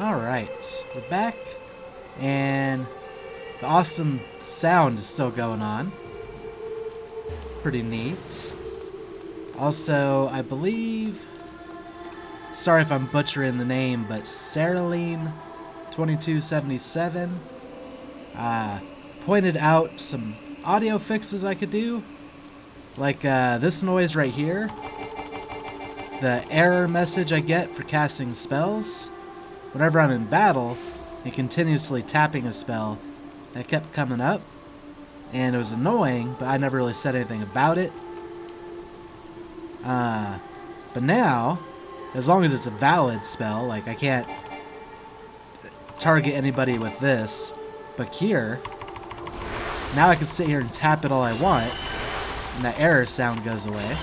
Alright, we're back, and the awesome sound is still going on. Pretty neat. Also, I believe, sorry if I'm butchering the name, but Saraline 2277 pointed out some audio fixes I could do. Like this noise right here. The error message I get for casting spells. Whenever I'm in battle and continuously tapping a spell, that kept coming up. And it was annoying, but I never really said anything about it. But now, as long as it's a valid spell, like I can't target anybody with this, but here, now I can sit here and tap it all I want, and that error sound goes away.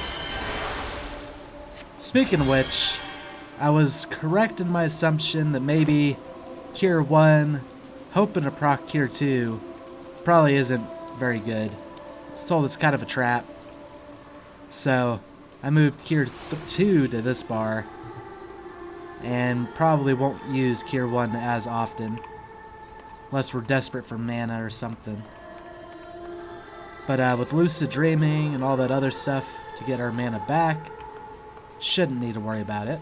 Speaking of which, I was correct in my assumption that maybe Cure 1, hoping to proc Cure 2, probably isn't very good. It's told it's kind of a trap. So, I moved Cure 2 to this bar, and probably won't use Cure 1 as often, unless we're desperate for mana or something. But with Lucid Dreaming and all that other stuff to get our mana back, shouldn't need to worry about it.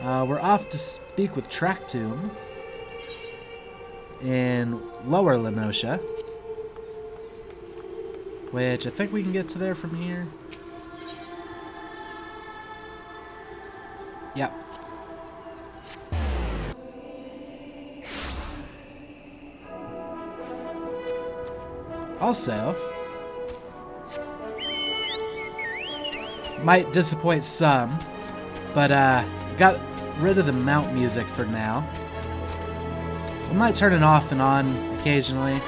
We're off to speak with Trachtoum in Lower Noscea, which I think we can get to there from here. Yep. Also, might disappoint some, but got rid of the mount music for now. I might turn it off and on occasionally,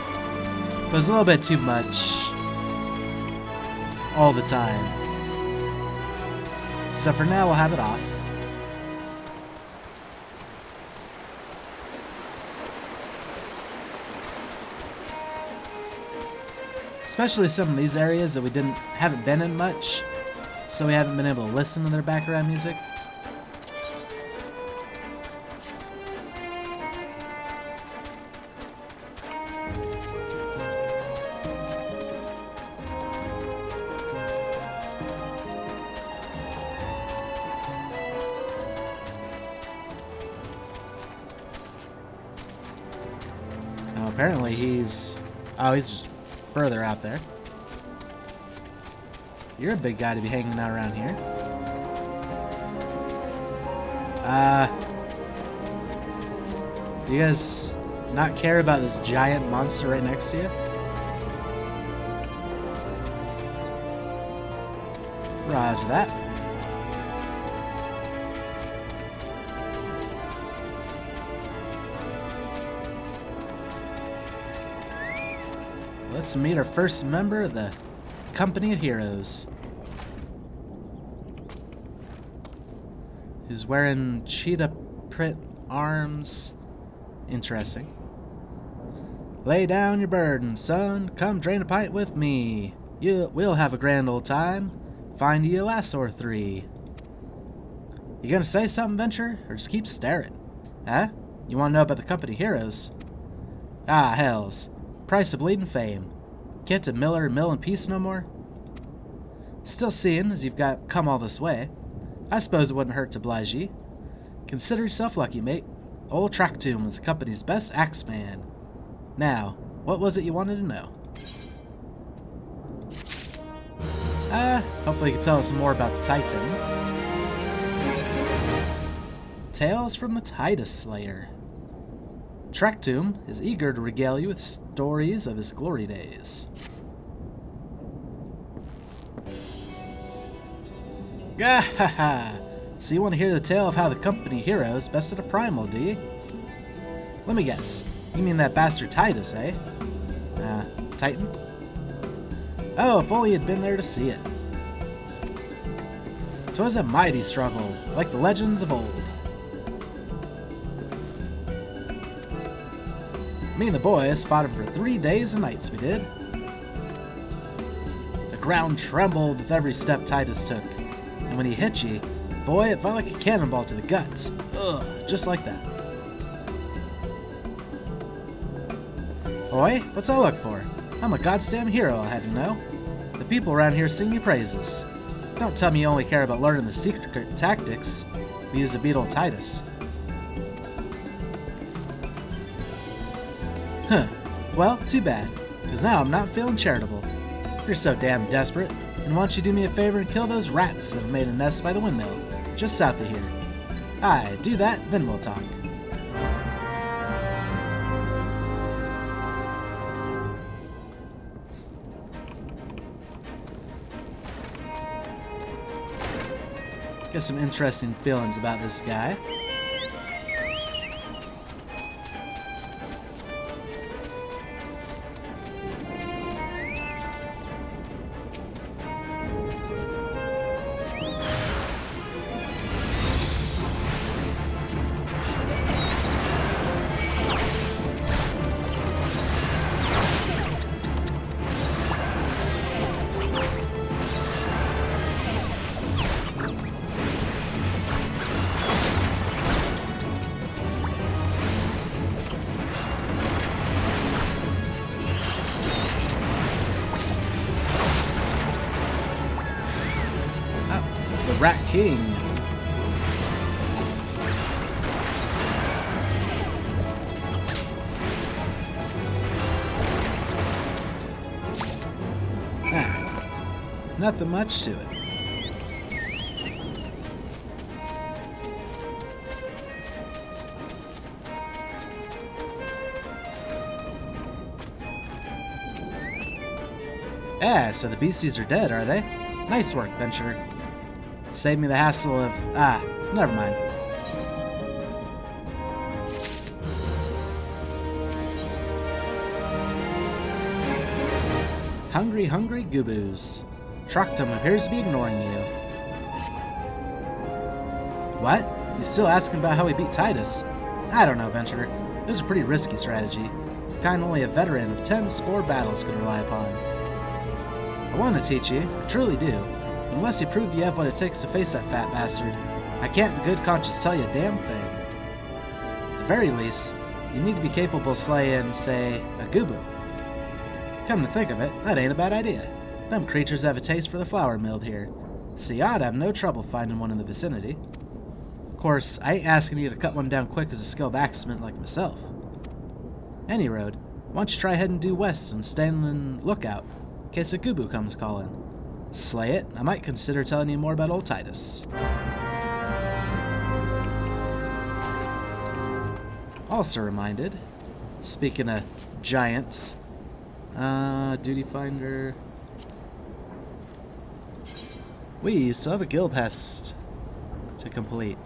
but it's a little bit too much all the time. So for now, we'll have it off. Especially some of these areas that we haven't been in much, so we haven't been able to listen to their background music. Now apparently he's just further out there. You're a big guy to be hanging out around here. Do you guys not care about this giant monster right next to you? Roger that. Let's meet our first member of the Company of Heroes. Who's wearing cheetah print arms. Interesting. Lay down your burden, son. Come drain a pint with me. We'll have a grand old time. Find you a lass or three. You gonna say something, Venture? Or just keep staring? Huh? You wanna know about the Company of Heroes? Ah, hells. Price of bleeding fame. Get to Miller and Mill in peace no more? Still seeing as you've come all this way, I suppose it wouldn't hurt to oblige ye. Consider yourself lucky, mate. Old Trachtoum was the company's best axeman. Now, what was it you wanted to know? Hopefully you can tell us more about the Titan. Tales from the Tidus Slayer. Trachtoum is eager to regale you with stories of his glory days. Gahaha! So you want to hear the tale of how the company heroes bested a primal, do you? Let me guess. You mean that bastard Tidus, eh? Titan? Oh, if only you'd been there to see it. 'Twas a mighty struggle, like the legends of old. Me and the boys fought him for 3 days and nights, we did. The ground trembled with every step Tidus took, and when he hit you, Boy, it felt like a cannonball to the guts. Ugh, just like that. Oi, what's I look for? I'm a goddamn hero, I'll have you know. The people around here sing me praises. Don't tell me you only care about learning the secret tactics we use to beat old Tidus. Huh. Well, too bad, because now I'm not feeling charitable. If you're so damn desperate, then why don't you do me a favor and kill those rats that have made a nest by the windmill, just south of here. Aye, do that, then we'll talk. Get some interesting feelings about this guy. Rat King. Nothing much to it. So the beasties are dead, are they? Nice work, Venture. Save me the hassle of... never mind. Hungry, hungry Goobos. Trachtoum appears to be ignoring you. What? He's still asking about how we beat Tidus? I don't know, Venture. It was a pretty risky strategy. The kind only a veteran of 10 score battles could rely upon. I want to teach you, I truly do. Unless you prove you have what it takes to face that fat bastard, I can't in good conscience tell you a damn thing. At the very least, you need to be capable of slaying, say, a Goobo. Come to think of it, that ain't a bad idea. Them creatures have a taste for the flour milled here, so you ought to have no trouble finding one in the vicinity. Of course, I ain't asking you to cut one down quick as a skilled axeman like myself. Any road, why don't you try heading due west and stand on lookout in case a Goobo comes calling. Slay it, I might consider telling you more about old Tidus. Also reminded, speaking of giants, duty finder. We still have a guild test to complete.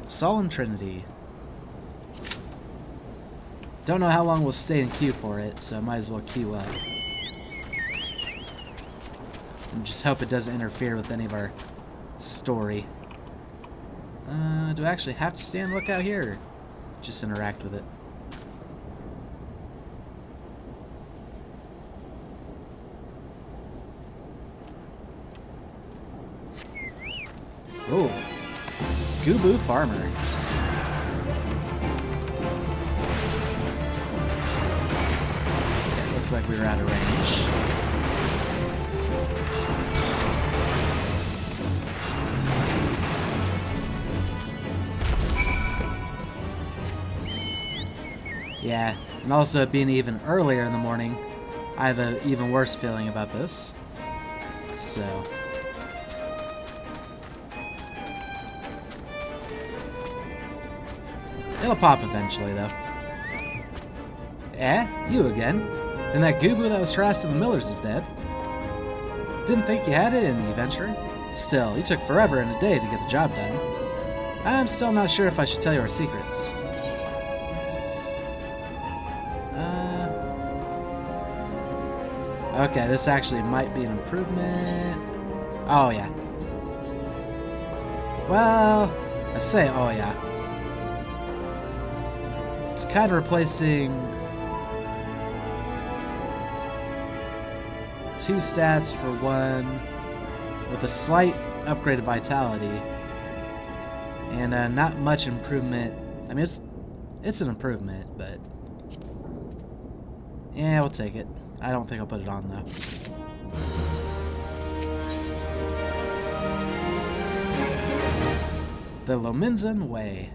Solemn Trinity. Don't know how long we'll stay in queue for it, so I might as well queue up. And just hope it doesn't interfere with any of our story. Do I actually have to stay on lookout here? Or just interact with it? Oh, Goobo Farmer. Okay, looks like we were out of range. Yeah, and also it being even earlier in the morning, I have an even worse feeling about this. So... it'll pop eventually, though. You again? Then that Goobo that was harassed in the Millers is dead. Didn't think you had it in you, Venture. Still, you took forever and a day to get the job done. I'm still not sure if I should tell you our secrets. Okay, this actually might be an improvement. Oh, yeah. Well, I say, oh, yeah. It's kind of replacing 2 stats for 1 with a slight upgrade of vitality. And not much improvement. I mean, it's an improvement, but yeah, we'll take it. I don't think I'll put it on though. The Lominsan Way.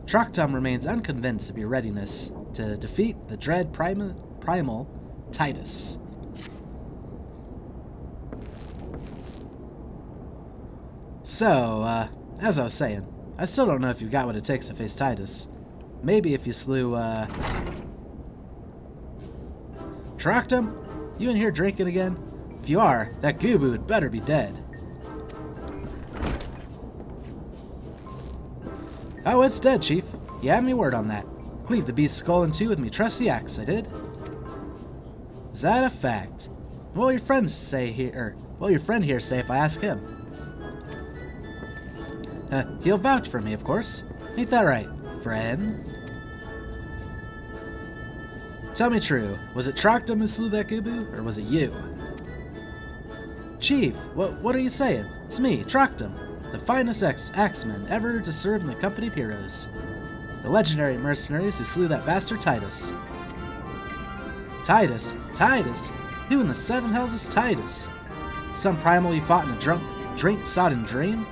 Trachtoum remains unconvinced of your readiness to defeat the dread primal Tidus. So, as I was saying, I still don't know if you've got what it takes to face Tidus. Maybe if you slew, Trachtoum? You in here drinking again? If you are, that Goobu had better be dead. Oh, it's dead, Chief. You had me word on that. Cleave the beast's skull in two with me trusty axe, I did. Is that a fact? What will your friends say here, what will your friend here say if I ask him? He'll vouch for me, of course. Ain't that right, friend? Tell me true, was it Trachtoum who slew that Goobu, or was it you? Chief, what are you saying? It's me, Trachtoum, the finest axeman ever to serve in the company of heroes. The legendary mercenaries who slew that bastard Tidus. Tidus? Tidus? Who in the seven hells is Tidus? Some primal you fought in a drink-sodden dream?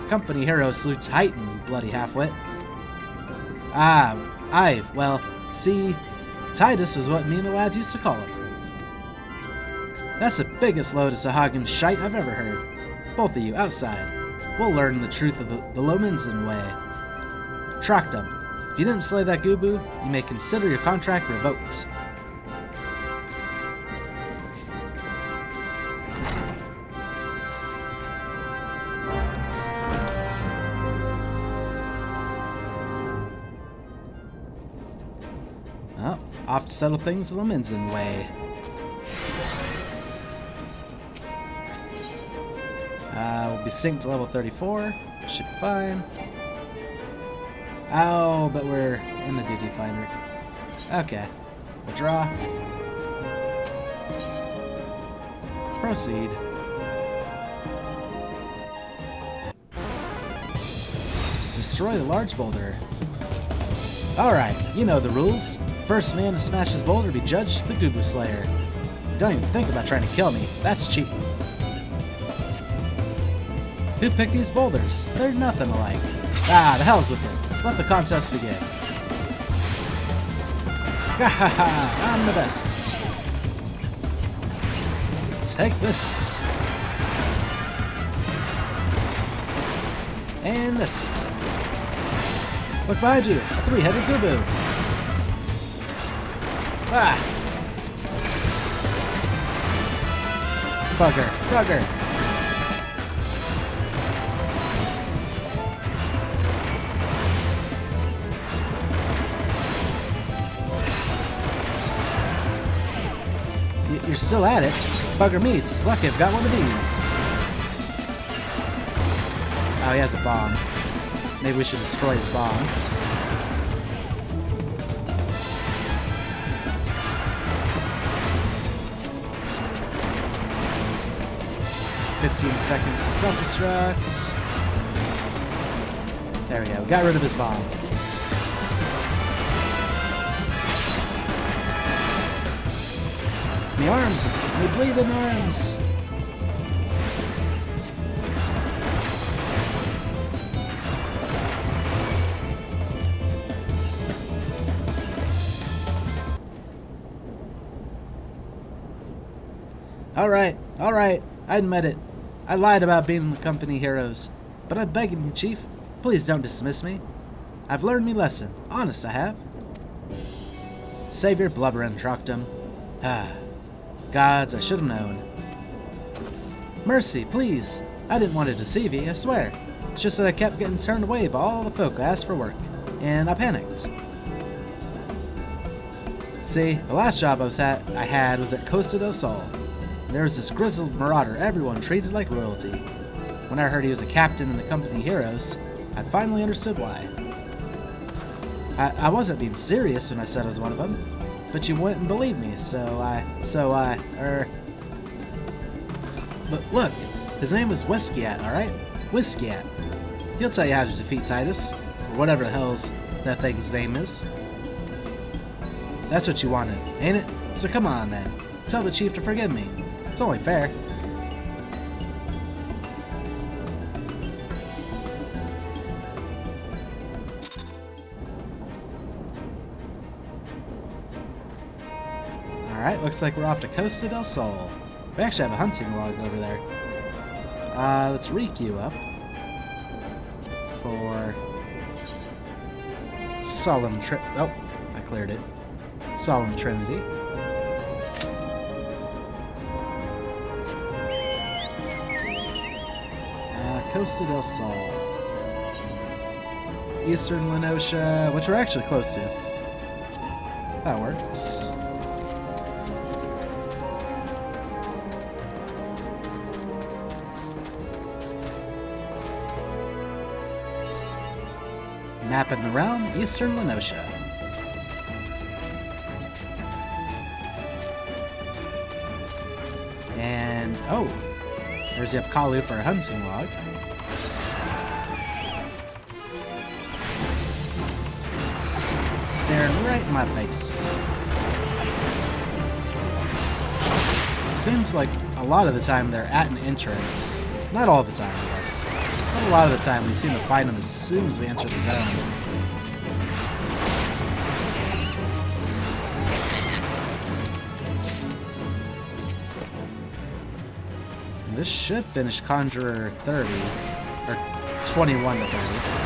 Company hero slew Titan, you bloody half-wit. Well, see, Tidus was what me and the lads used to call him. That's the biggest load of Sahagin shite I've ever heard. Both of you, outside. We'll learn the truth of the Lominsan Way. Trachtoum, if you didn't slay that Goobu, you may consider your contract revoked. Oh, off to settle things the Lominsan Way. We'll be synced to level 34. Should be fine. Oh, but we're in the duty finder. Okay. Withdraw. Proceed. Destroy the large boulder. Alright, you know the rules. First man to smash his boulder be judged the Goobu Slayer. Don't even think about trying to kill me. That's cheating. Who picked these boulders? They're nothing alike. Ah, the hell's with it. Let the contest begin. Gahaha, I'm the best. Take this. And this. Look behind you, a three-headed Goobu. Ah! Bugger, bugger. You're still at it. Bugger me, it's lucky I've got one of these. Oh, he has a bomb. Maybe we should destroy his bomb. "15 seconds to self-destruct." There we go, we got rid of his bomb. The arms! They bleed in arms! Alright, I admit it. I lied about being in the company heroes. But I'm begging you, Chief, please don't dismiss me. I've learned me lesson. Honest, I have. Save your blubbering, Trachtoum. Ah. Gods, I should have known. Mercy, please. I didn't want to deceive you, I swear. It's just that I kept getting turned away by all the folk I asked for work, and I panicked. See, the last job I had was at Costa Del Sol. There was this grizzled marauder everyone treated like royalty. When I heard he was a captain in the company heroes, I finally understood why. I wasn't being serious when I said I was one of them. But you wouldn't believe me, But look, his name was Wheiskaet, alright? Wheiskaet. He'll tell you how to defeat Tidus, or whatever the hell's that thing's name is. That's what you wanted, ain't it? So come on then. Tell the chief to forgive me. It's only fair. Alright, looks like we're off to Costa Del Sol. We actually have a hunting log over there. Let's re-queue up for Solemn Oh, I cleared it. Solemn Trinity. Costa del Sol. Eastern Noscea, which we're actually close to. That works. Map in the realm, Eastern Noscea. And, oh, there's the Apkalu for a hunting log. Staring right in my face. Seems like a lot of the time they're at an entrance. Not all the time, I guess. But a lot of the time we seem to find them as soon as we enter the zone. And this should finish Conjurer 30, or 21 to 30.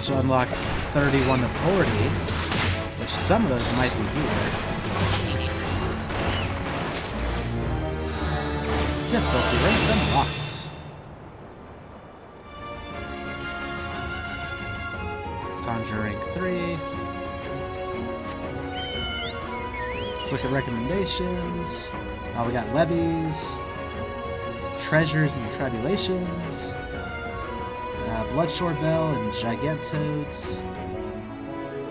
Should unlock 31 to 40, which some of those might be here. Difficulty rate unlocked. Conjuring 3. Let's look at recommendations. Oh, we got levies, treasures and tribulations, Bloodshore Bell and Gigantoads.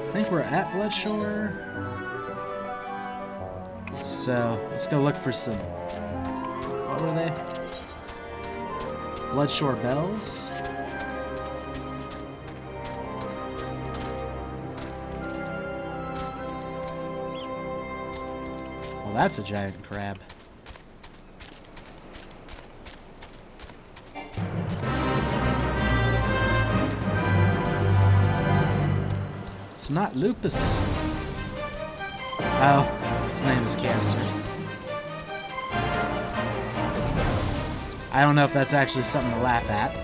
I think we're at Bloodshore. So let's go look for some. What were they? Bloodshore Bells. Well, that's a giant crab. It's not Lupus. Oh, its name is Cancer. I don't know if that's actually something to laugh at.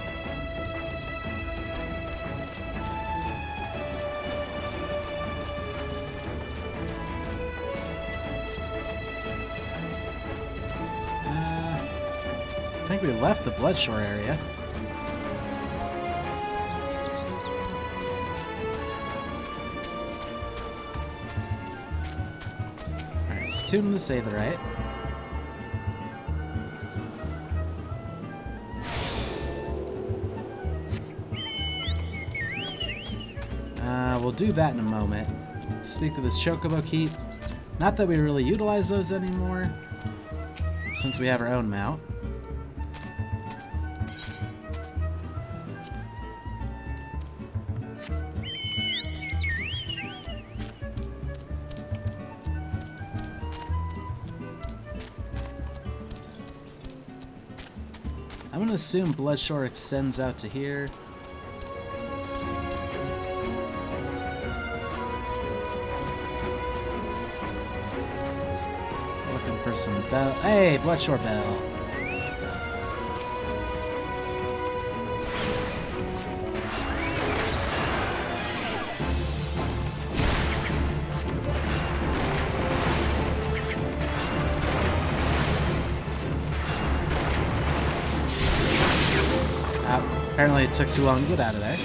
I think we left the Bloodshore area. Alright, let's tune the Satherite. We'll do that in a moment. Speak to this Chocobo Keep. Not that we really utilize those anymore, since we have our own mount. I'm gonna assume Bloodshore extends out to here. For some bell. Hey, Bloodshore Bell. Apparently it took too long to get out of there.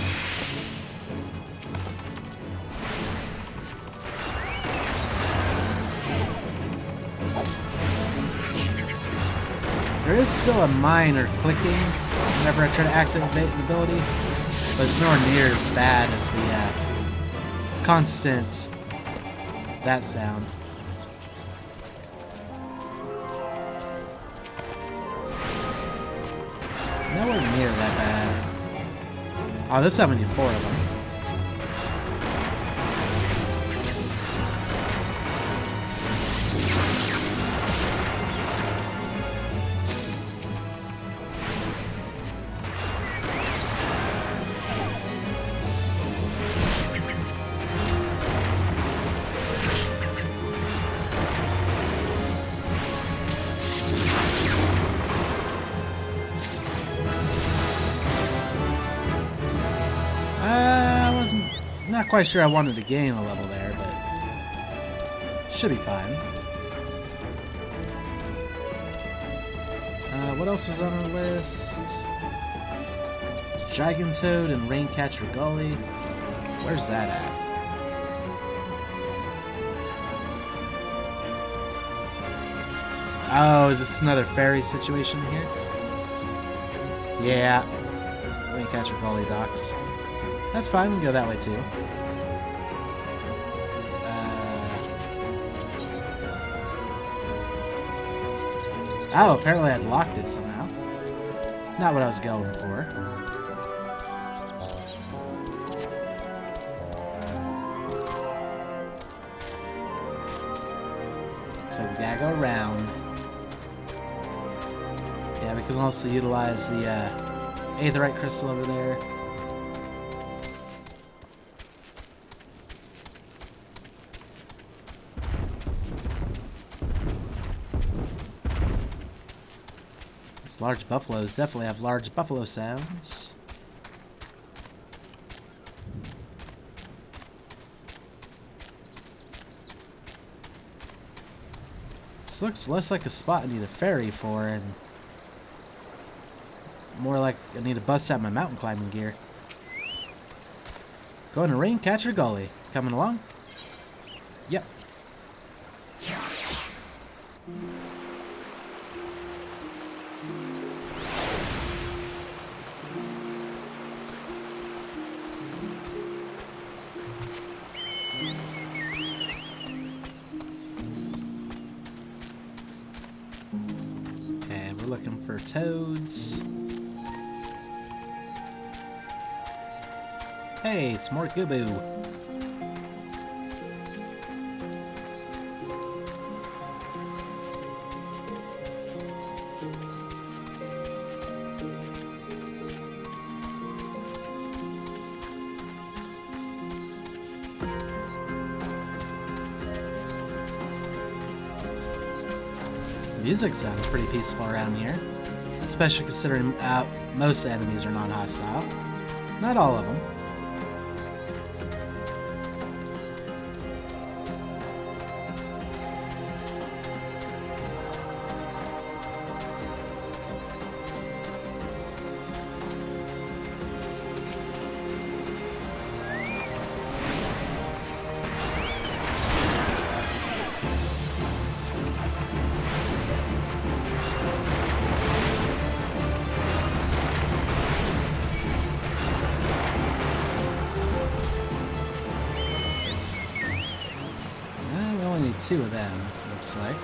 There is still a minor clicking whenever I try to activate the ability, but it's nowhere near as bad as the constant that sound. No nowhere near that bad. Oh, this time we need 4 of them. Not quite sure I wanted to gain a level there, but should be fine. What else is on our list? Gigantoad and Raincatcher Gully. Where's that at? Oh, is this another ferry situation here? Yeah. Raincatcher Gully docks. That's fine, we can go that way too. Oh, apparently I'd locked it somehow. Not what I was going for. So we gotta go around. Yeah, we can also utilize the Aetheryte crystal over there. Large buffaloes definitely have large buffalo sounds. This looks less like a spot I need a ferry for, and more like I need to bust out my mountain climbing gear. Going to Raincatcher Gully. Coming along? Yep. Looking for toads. Hey, it's more Gubu. Music sounds pretty peaceful around here, especially considering most enemies are non-hostile. Not all of them. Two of them, looks like.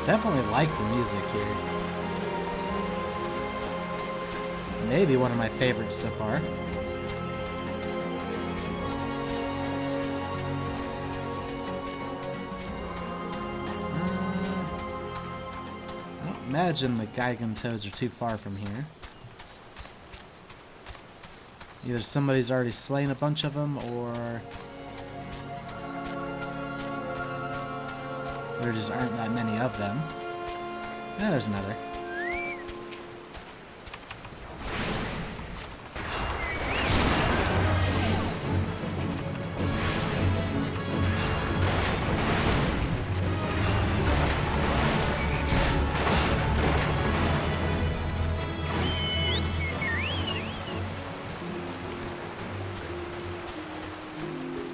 Definitely like the music here. Maybe one of my favorites so far. I don't imagine the Gigantoads are too far from here. Either somebody's already slain a bunch of them, or there just aren't that many of them. Yeah, there's another.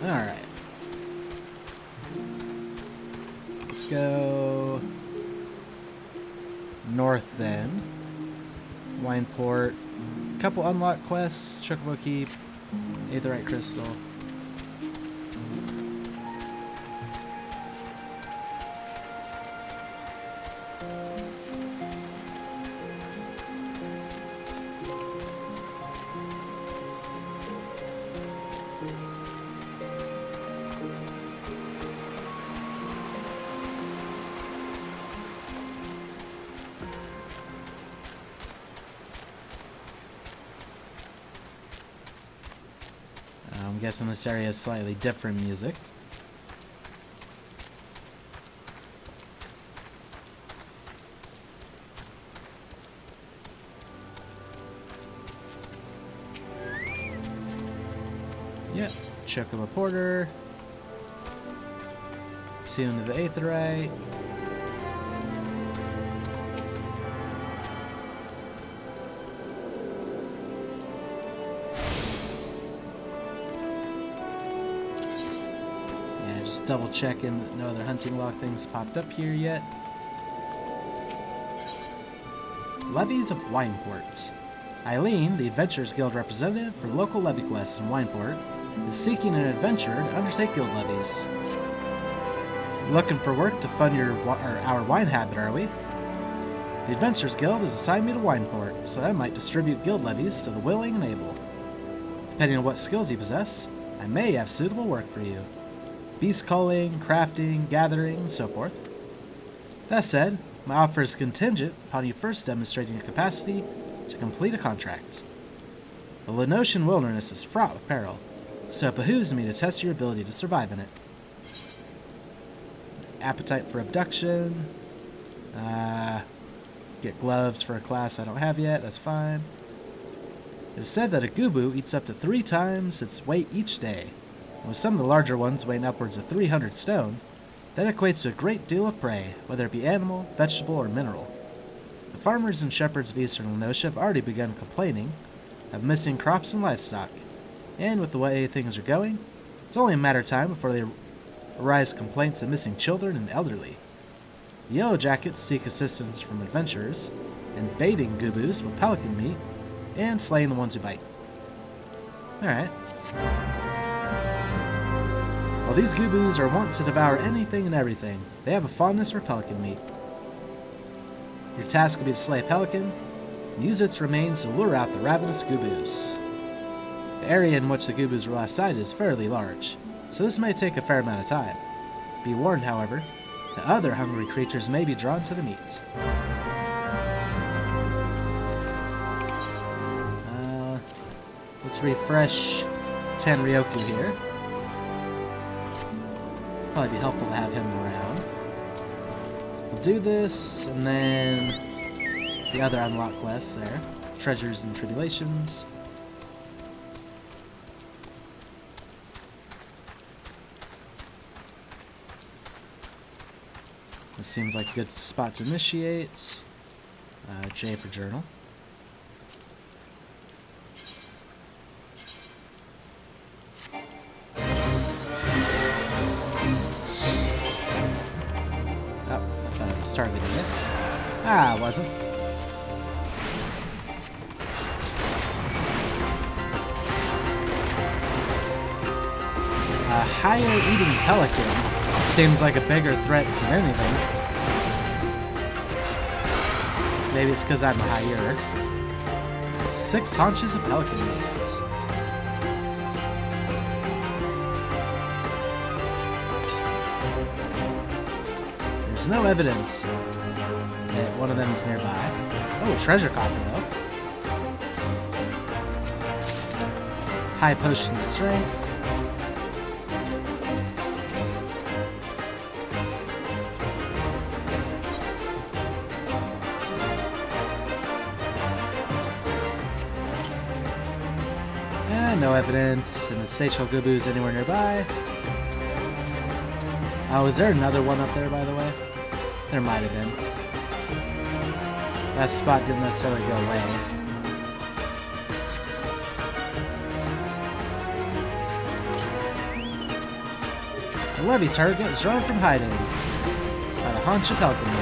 Alright. Let's go north then. Wineport. Couple unlocked quests. Chocobo Keep. Aetheryte Crystal. I'm guessing this area has slightly different music. Yep, Chocobo Porter. Tune to the Aetheryte. Just double checking that no other hunting log things popped up here yet. Levies of Wineport. Eileen, the Adventurers Guild representative for local levequest in Wineport, is seeking an adventurer to undertake guild levies. Looking for work to fund our wine habit, are we? The Adventurers Guild has assigned me to Wineport, so that I might distribute guild levies to the willing and able. Depending on what skills you possess, I may have suitable work for you. Beast culling, crafting, gathering, and so forth. That said, my offer is contingent upon you first demonstrating your capacity to complete a contract. The Lenosian wilderness is fraught with peril, so it behooves me to test your ability to survive in it. Appetite for abduction. Get gloves for a class I don't have yet, that's fine. It is said that a gubu eats up to 3 times its weight each day. With some of the larger ones weighing upwards of 300 stone, that equates to a great deal of prey, whether it be animal, vegetable, or mineral. The farmers and shepherds of eastern Noscea have already begun complaining of missing crops and livestock, and with the way things are going, it's only a matter of time before there arise complaints of missing children and elderly. The Yellow Jackets seek assistance from adventurers in baiting gubus with pelican meat and slaying the ones who bite. Alright. While these gubus are wont to devour anything and everything, they have a fondness for pelican meat. Your task will be to slay a pelican and use its remains to lure out the ravenous gubus. The area in which the gubus were last sighted is fairly large, so this may take a fair amount of time. Be warned, however, that other hungry creatures may be drawn to the meat. Let's refresh Tenryoku here. Probably be helpful to have him around. We'll do this, and then the other unlock quests there. Treasures and Tribulations. This seems like a good spot to initiate. J for journal. Targeting it. Ah, it wasn't. A higher eating pelican seems like a bigger threat than anything. Maybe it's because I'm a higher. 6 haunches of pelican meat. There's no evidence that one of them is nearby. Oh, treasure coffer though. High potion of strength. And no evidence. And the Seychelles Gubu is anywhere nearby. Oh, is there another one up there, by the way? There might have been. That spot didn't necessarily go away. The levy target is drawn from hiding by the haunch of pelican meat.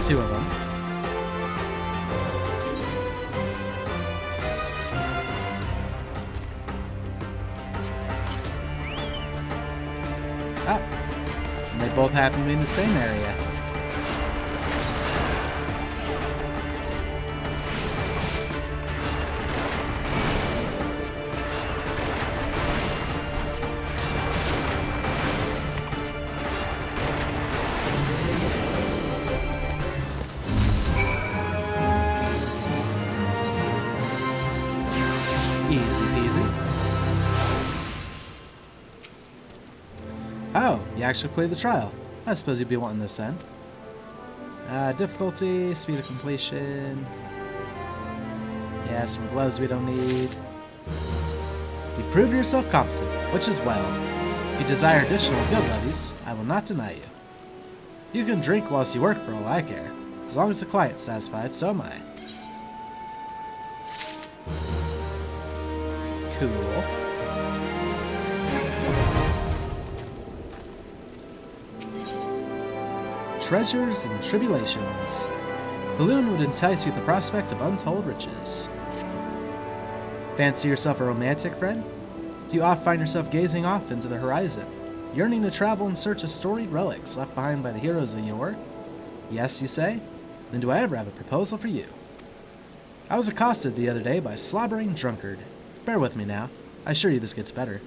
2 of them. Oh, and they both happen to be in the same area. Easy peasy. Oh, you actually played the trial. I suppose you'd be wanting this then. Difficulty, speed of completion. Yeah, some gloves we don't need. You prove yourself competent, which is well. If you desire additional guild levies, I will not deny you. You can drink whilst you work for all I care. As long as the client's satisfied, so am I. Cool. Treasures and tribulations. Balloon would entice you with the prospect of untold riches. Fancy yourself a romantic, friend? Do you oft find yourself gazing off into the horizon, yearning to travel in search of storied relics left behind by the heroes of yore? Yes, you say? Then do I ever have a proposal for you? I was accosted the other day by a slobbering drunkard. Bear with me now. I assure you this gets better.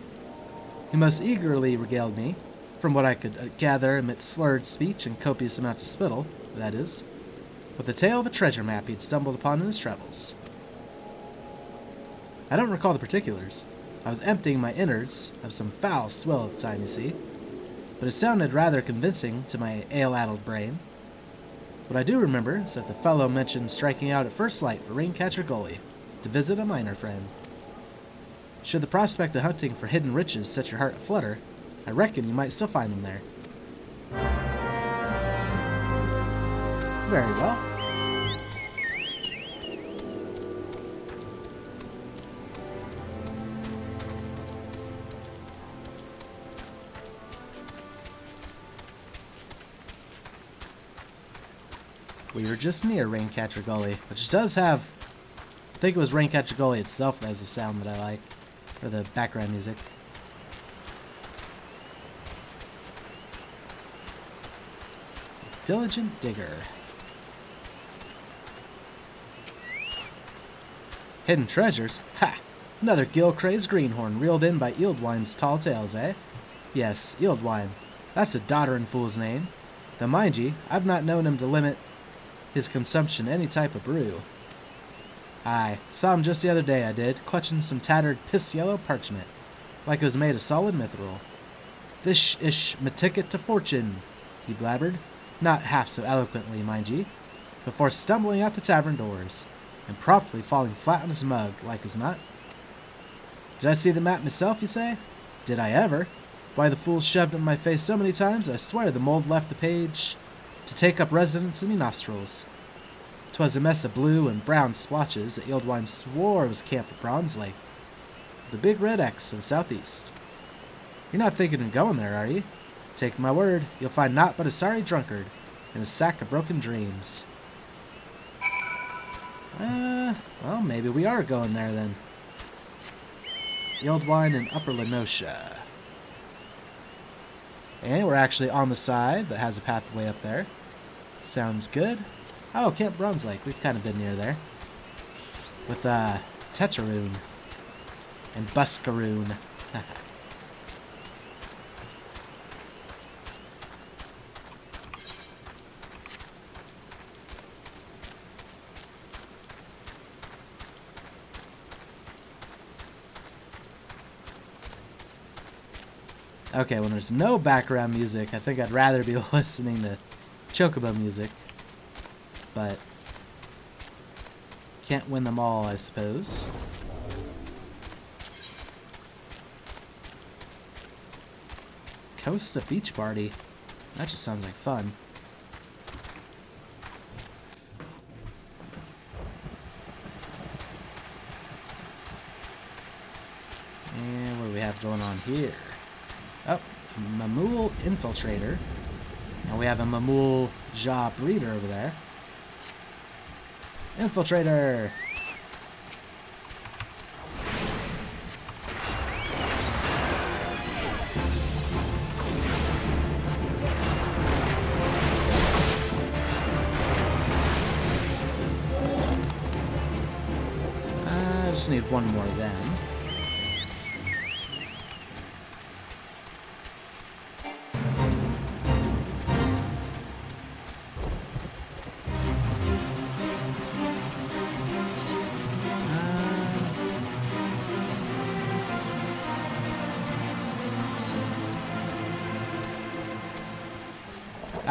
He most eagerly regaled me, from what I could gather amidst slurred speech and copious amounts of spittle, that is, with the tale of a treasure map he'd stumbled upon in his travels. I don't recall the particulars. I was emptying my innards of some foul swill at the time, you see, but it sounded rather convincing to my ale-addled brain. What I do remember is that the fellow mentioned striking out at first light for Raincatcher Gully to visit a miner friend. Should the prospect of hunting for hidden riches set your heart aflutter, I reckon you might still find them there. Very well. We were just near Raincatcher Gully, which does have... I think it was Raincatcher Gully itself that has the sound that I like, or the background music. Diligent Digger. Hidden treasures? Ha! Another gill-crazed greenhorn reeled in by Eeldwine's tall tales, eh? Yes, Eeldwine. That's a doddering fool's name. Though mind ye, I've not known him to limit his consumption to any type of brew. Aye, saw him just the other day, I did, clutching some tattered piss-yellow parchment, like it was made of solid mithril. This ish me ticket to fortune, he blabbered, not half so eloquently, mind ye, before stumbling out the tavern doors, and promptly falling flat on his mug, like as not. Did I see the map myself, you say? Did I ever? Why, the fool shoved it in my face so many times, I swear the mold left the page to take up residence in me nostrils. 'Twas a mess of blue and brown splotches that Eeldwine swore was camped at Bronze Lake, the big red X to the southeast. You're not thinking of going there, are you? Take my word, you'll find naught but a sorry drunkard and a sack of broken dreams. Well, maybe we are going there then. Eeldwine in Upper Noscea. And we're actually on the side that has a pathway up there. Sounds good. Oh, Camp Bronze Lake. We've kind of been near there. With, Tetraroon. And Buskaroon. Okay, when there's no background music, I think I'd rather be listening to Chocobo music. But can't win them all, I suppose. Costa Beach Party. That just sounds like fun. And what do we have going on here? Oh, Mamool Infiltrator. And we have a Mamool Ja Breeder over there. Infiltrator! I just need one more then.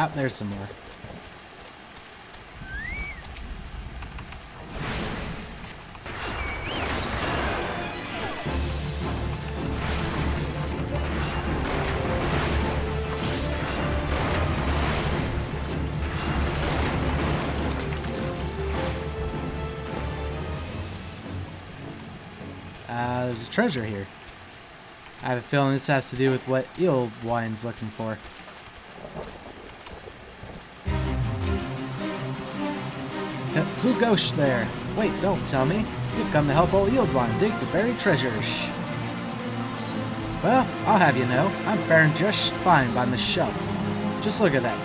Ah, there's some more. There's a treasure here. I have a feeling this has to do with what Ealdwine's looking for. Who goes there? Wait, don't tell me. You've come to help old Ealdwine dig for buried treasures. Well, I'll have you know, I'm faring just fine by this shelf. Just look at that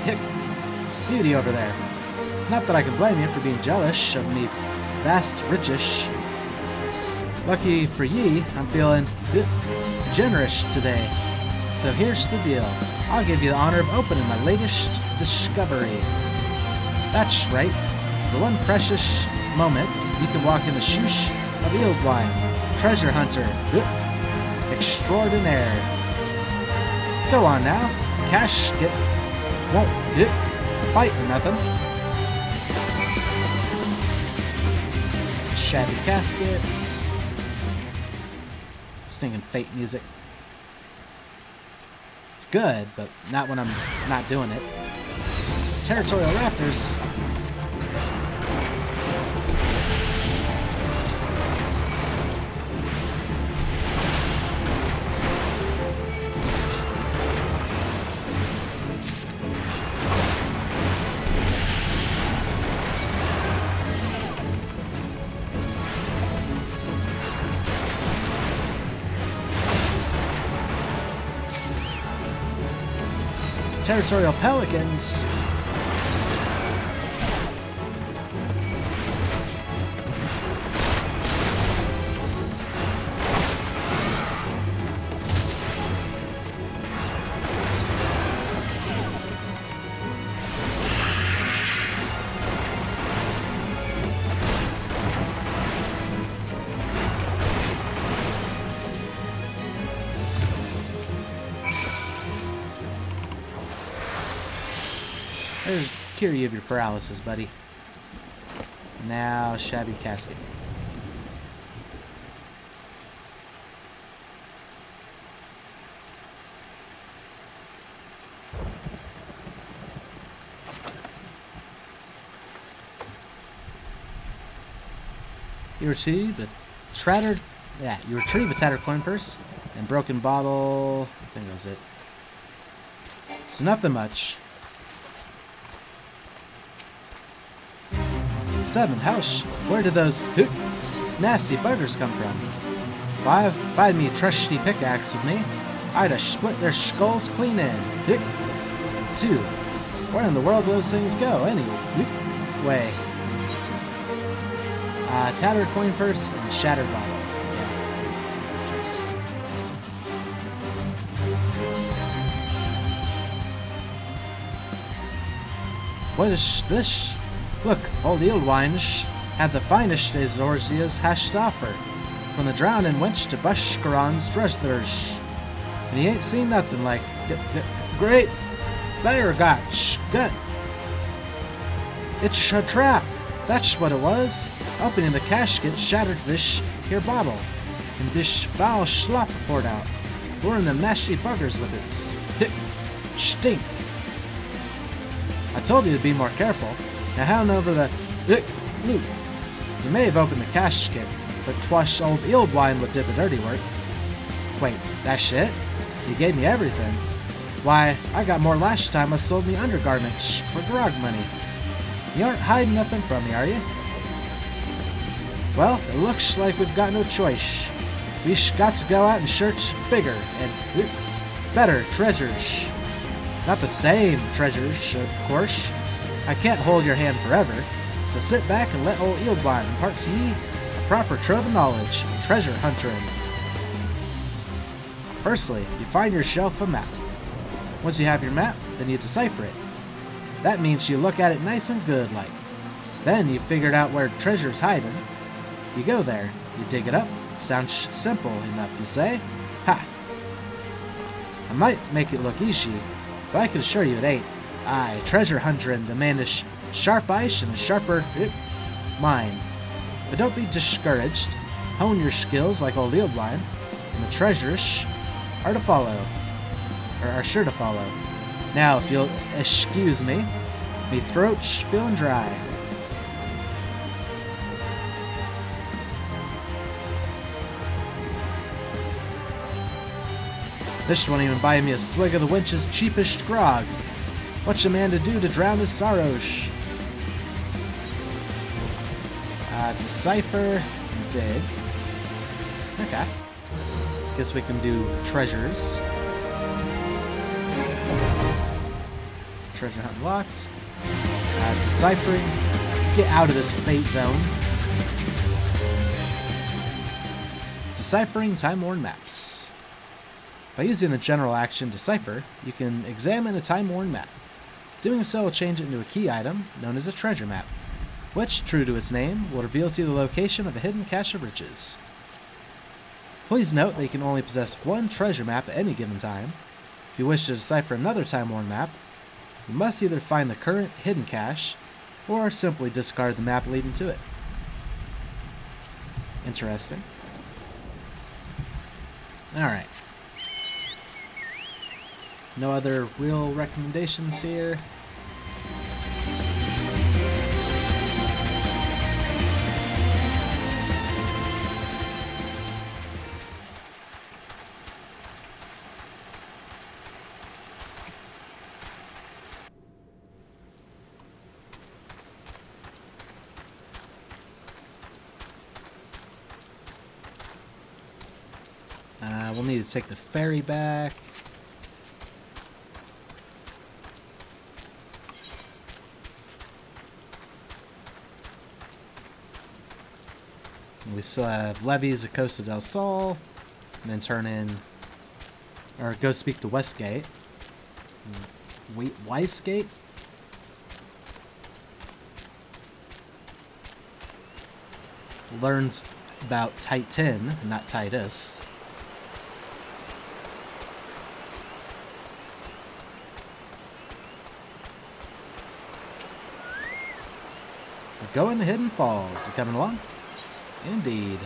beauty over there. Not that I can blame you for being jealous of me vast riches. Lucky for ye, I'm feeling generous today. So here's the deal. I'll give you the honor of opening my latest discovery. That's right. For one precious moment, you can walk in the shoes of Ealdwine, treasure hunter extraordinaire. Go on now. Casket won't fight or nothing. Shabby caskets. Singing fate music. It's good, but not when I'm not doing it. Territorial raptors. Territorial pelicans. There's cure you of your paralysis, buddy. Now, shabby casket. You retrieve a tattered coin purse and broken bottle. I think that was it. So nothing much. 7. Hush! Where did those nasty buggers come from? Why, if I had me a trusty pickaxe with me, I'd have split their skulls clean in. 2. Where in the world do those things go, anyway? Tattered coin purse and shattered bottle. What is this? Look, old Ealdwine had the finest days Orzia's hashed to offer, from the drowning wench to Bushkaron's druthers. And he ain't seen nothing like great there gotch gut. It's a trap. That's what it was. Opening the casket shattered this here bottle, and this foul slop poured out, luring them nasty buggers with its stink. I told you to be more careful. Now hand over the loot. You may have opened the casket, but 'twas old Ealdwine what did the dirty work. Wait, that's it? You gave me everything. Why, I got more last time I sold me undergarments for grog money. You aren't hiding nothing from me, are you? Well, it looks like we've got no choice. We've got to go out and search bigger and better treasures. Not the same treasures, of course. I can't hold your hand forever, so sit back and let old Eelblind impart to ye a proper trove of knowledge and treasure hunting. Firstly, you find yourself a map. Once you have your map, then you decipher it. That means you look at it nice and good like. Then you figured out where treasure's hiding. You go there, you dig it up. Sounds simple enough, you say? Ha! I might make it look easy, but I can assure you it ain't. Aye, treasure hunting demands sharp eyes and a sharper mind. But don't be discouraged. Hone your skills like old Eelblind, and the treasures are to follow. Or are sure to follow. Now, if you'll excuse me, me throat's feeling dry. This won't even buy me a swig of the wench's cheapest grog. What's a man to do to drown his sorrows? Decipher, dig. Okay. Guess we can do treasures. Treasure hunt locked. Deciphering. Let's get out of this fate zone. Deciphering time-worn maps. By using the general action Decipher, you can examine a time-worn map. Doing so will change it into a key item known as a treasure map, which, true to its name, will reveal to you the location of a hidden cache of riches. Please note that you can only possess one treasure map at any given time. If you wish to decipher another time-worn map, you must either find the current hidden cache, or simply discard the map leading to it. Interesting. Alright. No other real recommendations here. We'll need to take the ferry back. We still have levies at Costa Del Sol, and then turn in, or go speak to Wheiskaet. Wheiskaet? Learns about Titan, not Tidus. We're going to Hidden Falls. You coming along? Indeed.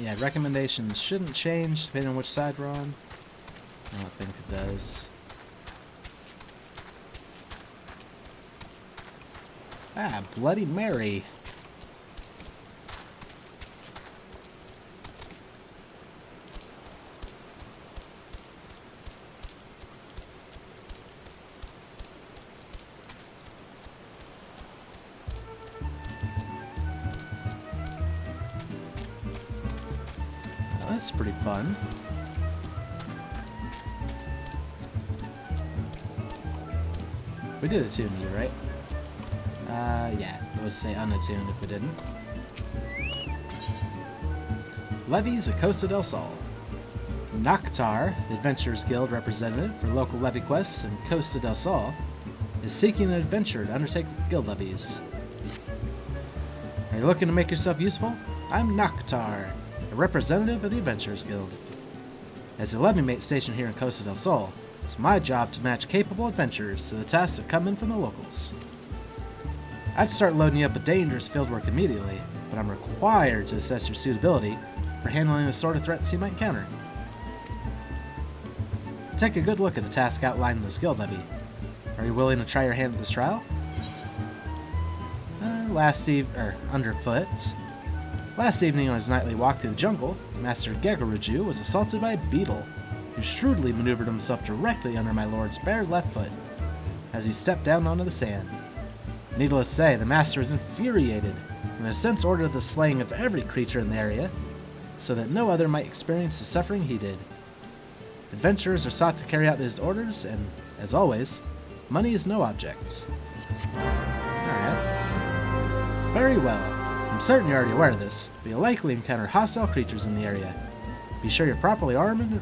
Yeah, recommendations shouldn't change depending on which side we're on. I don't think it does. Ah, Bloody Mary. Oh, that's pretty fun. We did a tune here, right? Yeah, I would say unattuned if we didn't. Levies at Costa del Sol. Noctar, the Adventurers Guild representative for local levequests in Costa del Sol, is seeking an adventurer to undertake guild levies. Are you looking to make yourself useful? I'm Noctar, a representative of the Adventurers Guild. As a levy mate stationed here in Costa del Sol, it's my job to match capable adventurers to the tasks that come in from the locals. I'd start loading you up with dangerous fieldwork immediately, but I'm required to assess your suitability for handling the sort of threats you might encounter. Take a good look at the task outlined in the skill levy. Are you willing to try your hand at this trial? underfoot. Last evening on his nightly walk through the jungle, Master Gegaruju was assaulted by a beetle, who shrewdly maneuvered himself directly under my lord's bare left foot as he stepped down onto the sand. Needless to say, the master was infuriated and has since ordered the slaying of every creature in the area so that no other might experience the suffering he did. Adventurers are sought to carry out his orders, and, as always, money is no object. Alright. Very well. I'm certain you're already aware of this, but you'll likely encounter hostile creatures in the area. Be sure you're properly armed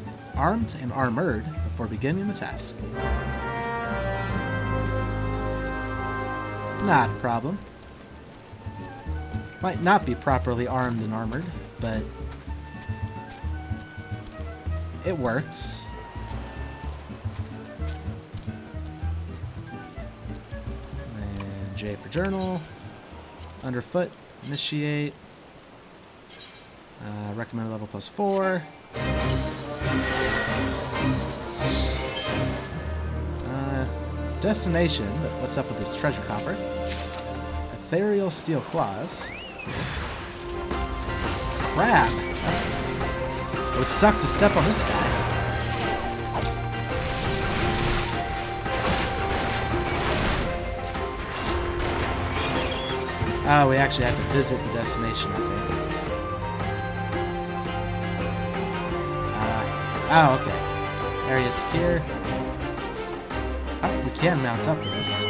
and armored before beginning the task. Not a problem. Might not be properly armed and armored, but it works. And J for journal. Underfoot. Initiate. Recommended level +4. Destination, but what's up with this treasure copper? Ethereal steel claws. Crab! It would suck to step on this guy. Oh, we actually have to visit the destination, I think. Oh, okay. Area secure. Oh, we can mount up for this.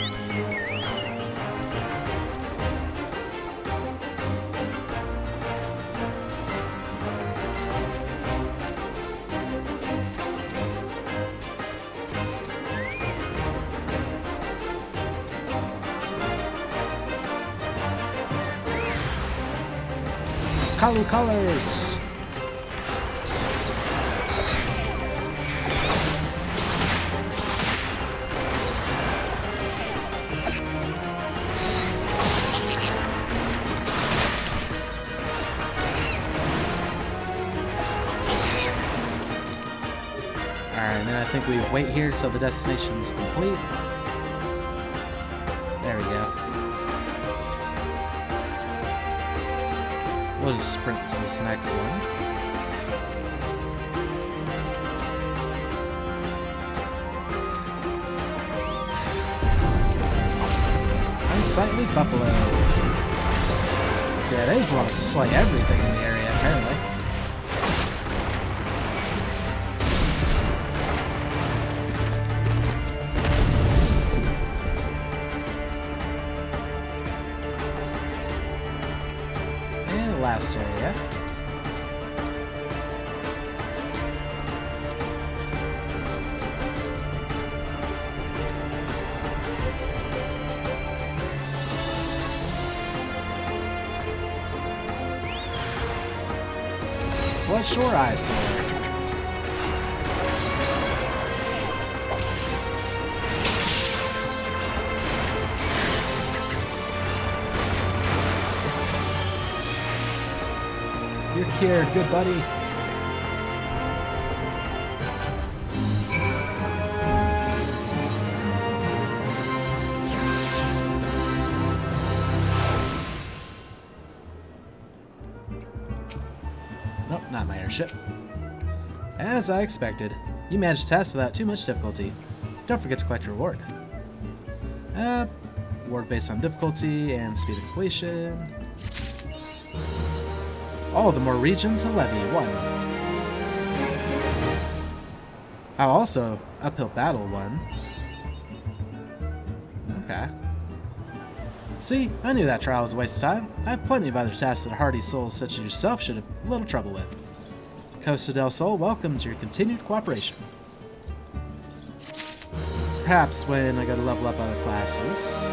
Kalu colors! Alright, and then I think we wait here till the destination is complete. There we go. We'll just sprint to this next one. Unsightly buffalo. So yeah, they just want to slay everything in the area, apparently. Last area. What shore eyesore? You're cured, good buddy. Nope, not my airship. As I expected, you managed the task without too much difficulty. Don't forget to collect your reward. Reward based on difficulty and speed of completion. Oh, the more region to levy, 1. Oh, also, uphill battle, 1. Okay. See, I knew that trial was a waste of time. I have plenty of other tasks that hardy souls such as yourself should have little trouble with. Costa Del Sol welcomes your continued cooperation. Perhaps when I go to level up other classes.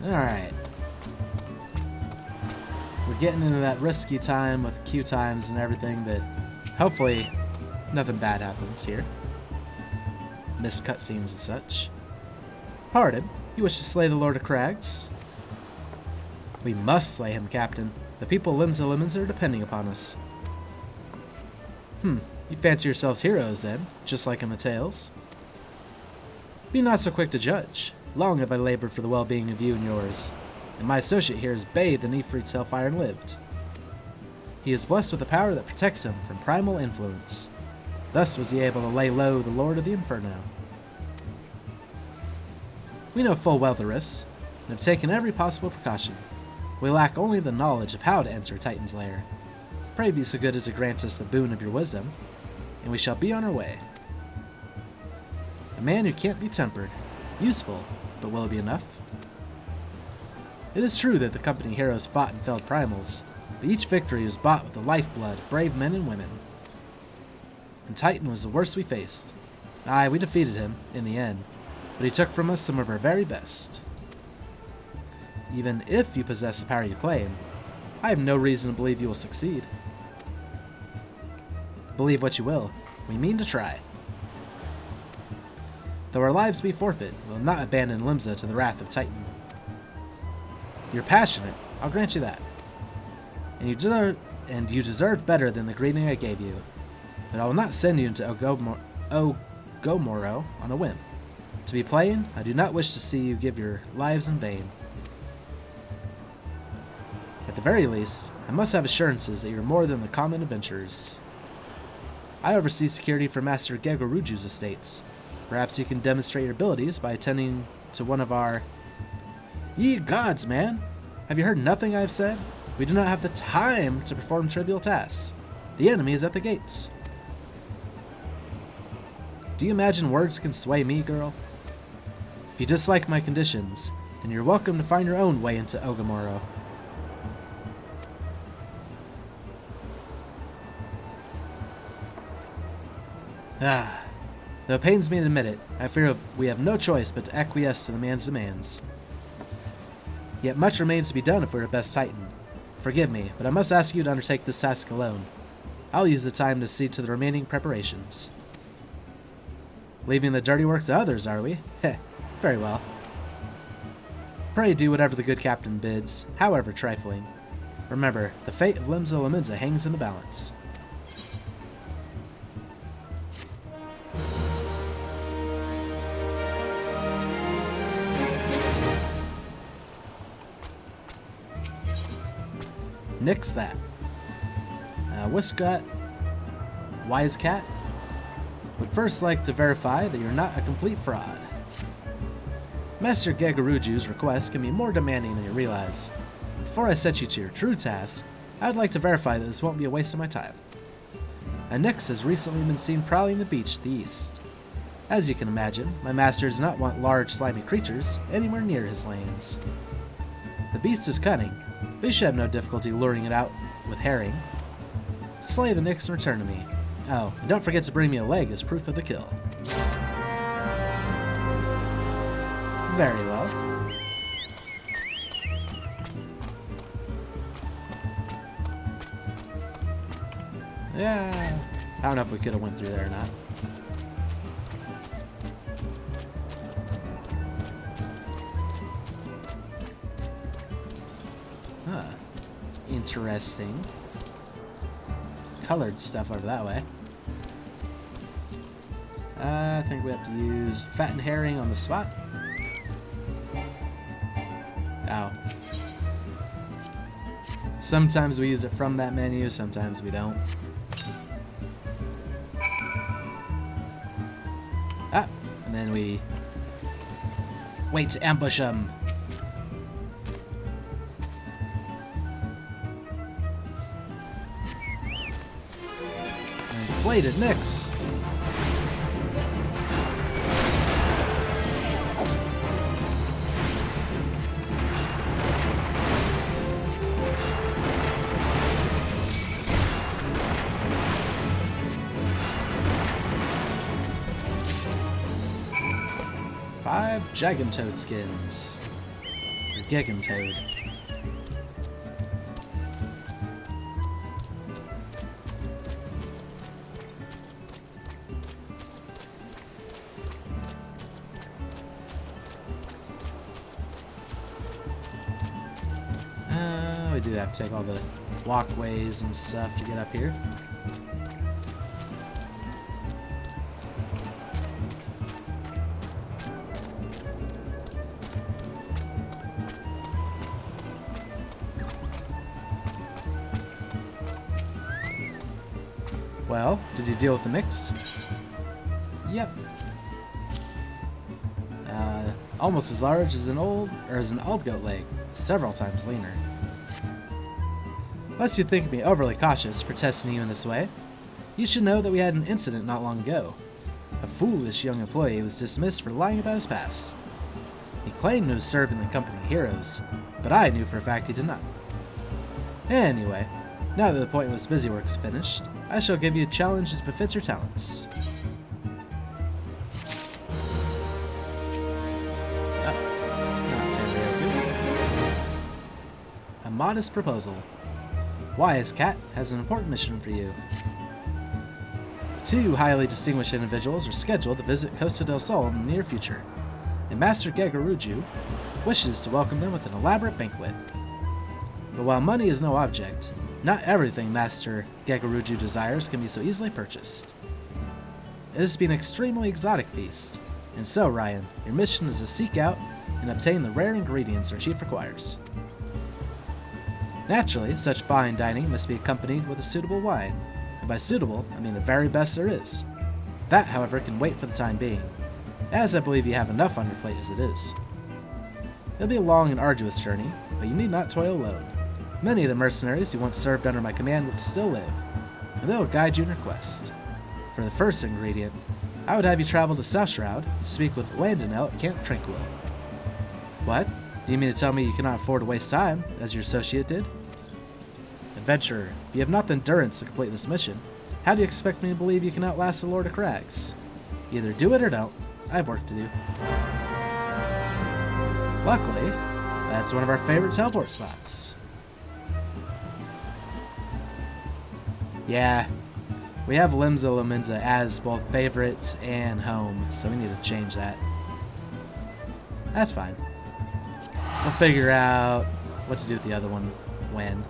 Alright. We're getting into that risky time with queue times and everything, but hopefully nothing bad happens here. Missed cutscenes and such. Pardon, you wish to slay the Lord of Crags? We must slay him, Captain. The people of Limsa are depending upon us. You fancy yourselves heroes, then, just like in the tales? Be not so quick to judge. Long have I labored for the well-being of you and yours, and my associate here has bathed in Ifrit's hellfire and lived. He is blessed with a power that protects him from primal influence. Thus was he able to lay low the Lord of the Inferno. We know full well the risks, and have taken every possible precaution. We lack only the knowledge of how to enter Titan's lair. Pray be so good as to grant us the boon of your wisdom, and we shall be on our way. A man who can't be tempered. Useful, but will it be enough? It is true that the company heroes fought and felled primals, but each victory was bought with the lifeblood of brave men and women. And Titan was the worst we faced. Aye, we defeated him, in the end, but he took from us some of our very best. Even if you possess the power you claim, I have no reason to believe you will succeed. Believe what you will, we mean to try. Though our lives be forfeit, we will not abandon Limsa to the wrath of Titan. You're passionate, I'll grant you that. And you deserve better than the greeting I gave you. But I will not send you into Ogomoro on a whim. To be plain, I do not wish to see you give your lives in vain. At the very least, I must have assurances that you're more than the common adventurers. I oversee security for Master Gegoruju's estates. Perhaps you can demonstrate your abilities by attending to one of our... Ye gods, man! Have you heard nothing I have said? We do not have the time to perform trivial tasks. The enemy is at the gates. Do you imagine words can sway me, girl? If you dislike my conditions, then you're welcome to find your own way into Ogomoro. Though it pains me to admit it, I fear we have no choice but to acquiesce to the man's demands. Yet much remains to be done if we're a best Titan. Forgive me, but I must ask you to undertake this task alone. I'll use the time to see to the remaining preparations. Leaving the dirty work to others, are we? Heh, very well. Pray do whatever the good captain bids, however trifling. Remember, the fate of Limsa hangs in the balance. Nix that. Wheiskaet would first like to verify that you're not a complete fraud. Master Gegoruju's request can be more demanding than you realize. Before I set you to your true task, I would like to verify that this won't be a waste of my time. A Nyx has recently been seen prowling the beach to the east. As you can imagine, my master does not want large, slimy creatures anywhere near his lanes. The beast is cunning, but you should have no difficulty luring it out with herring. Slay the Nyx and return to me. Oh, and don't forget to bring me a leg as proof of the kill. Very well. Yeah, I don't know if we could have went through there or not. Huh. Interesting. Colored stuff over that way. I think we have to use fattened herring on the spot. Ow. Sometimes we use it from that menu, sometimes we don't. Ah, and then we wait to ambush them. Inflated Nyx. Five Gigantoad skins. Or Gigantoad. We do have to take all the walkways and stuff to get up here. Well, did you deal with the mix? Yep. Almost as large as an old goat leg, several times leaner. Lest you think me overly cautious for testing you in this way, you should know that we had an incident not long ago. A foolish young employee was dismissed for lying about his past. He claimed to have served in the company heroes, but I knew for a fact he did not. Anyway, now that the pointless busy work is finished, I shall give you a challenge as befits your talents. A modest proposal. Wheiskaet has an important mission for you. 2 highly distinguished individuals are scheduled to visit Costa Del Sol in the near future, and Master Gegaruju wishes to welcome them with an elaborate banquet. But while money is no object, not everything Master Gegaruju desires can be so easily purchased. It is to be an extremely exotic feast, and so, Ryan, your mission is to seek out and obtain the rare ingredients our chief requires. Naturally, such fine dining must be accompanied with a suitable wine, and by suitable, I mean the very best there is. That, however, can wait for the time being, as I believe you have enough on your plate as it is. It'll be a long and arduous journey, but you need not toil alone. Many of the mercenaries who once served under my command will still live, and they'll guide you in your quest. For the first ingredient, I would have you travel to Southshroud and speak with Landonell at Camp Tranquil. What? Do you mean to tell me you cannot afford to waste time, as your associate did? Adventurer, if you have not the endurance to complete this mission, how do you expect me to believe you can outlast the Lord of Crags? Either do it or don't. I have work to do. Luckily, that's one of our favorite teleport spots. Yeah, we have Limsa Lominsa as both favorites and home, so we need to change that. That's fine. We'll figure out what to do with the other one when.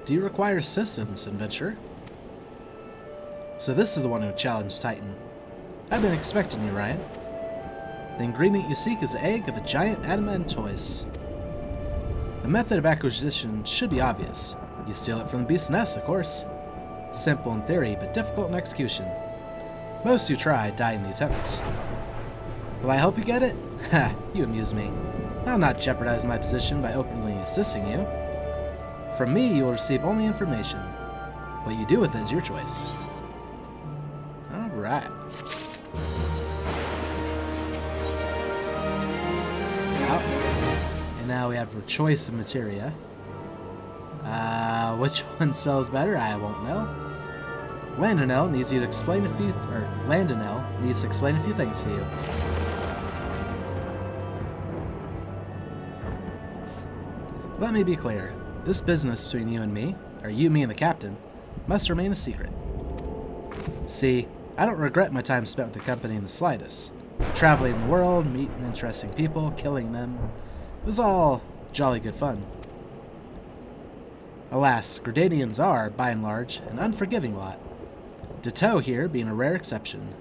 Do you require assistance, adventurer? So this is the one who challenged Titan. I've been expecting you, Ryan. The ingredient you seek is the egg of a giant adamantoise. The method of acquisition should be obvious. You steal it from the beast's nest, of course. Simple in theory, but difficult in execution. Most who try die in the attempt. Will I help you get it? Ha, you amuse me. I'll not jeopardize my position by openly assisting you. From me, you will receive only information. What you do with it is your choice. Alright. And now we have our choice of materia. Which one sells better? I won't know. Landonell needs to explain a few things to you. Let me be clear. This business between you and me, or you, me, and the captain, must remain a secret. See, I don't regret my time spent with the company in the slightest. Traveling the world, meeting interesting people, killing them. It was all jolly good fun. Alas, Gradanians are, by and large, an unforgiving lot. Ditto here being a rare exception.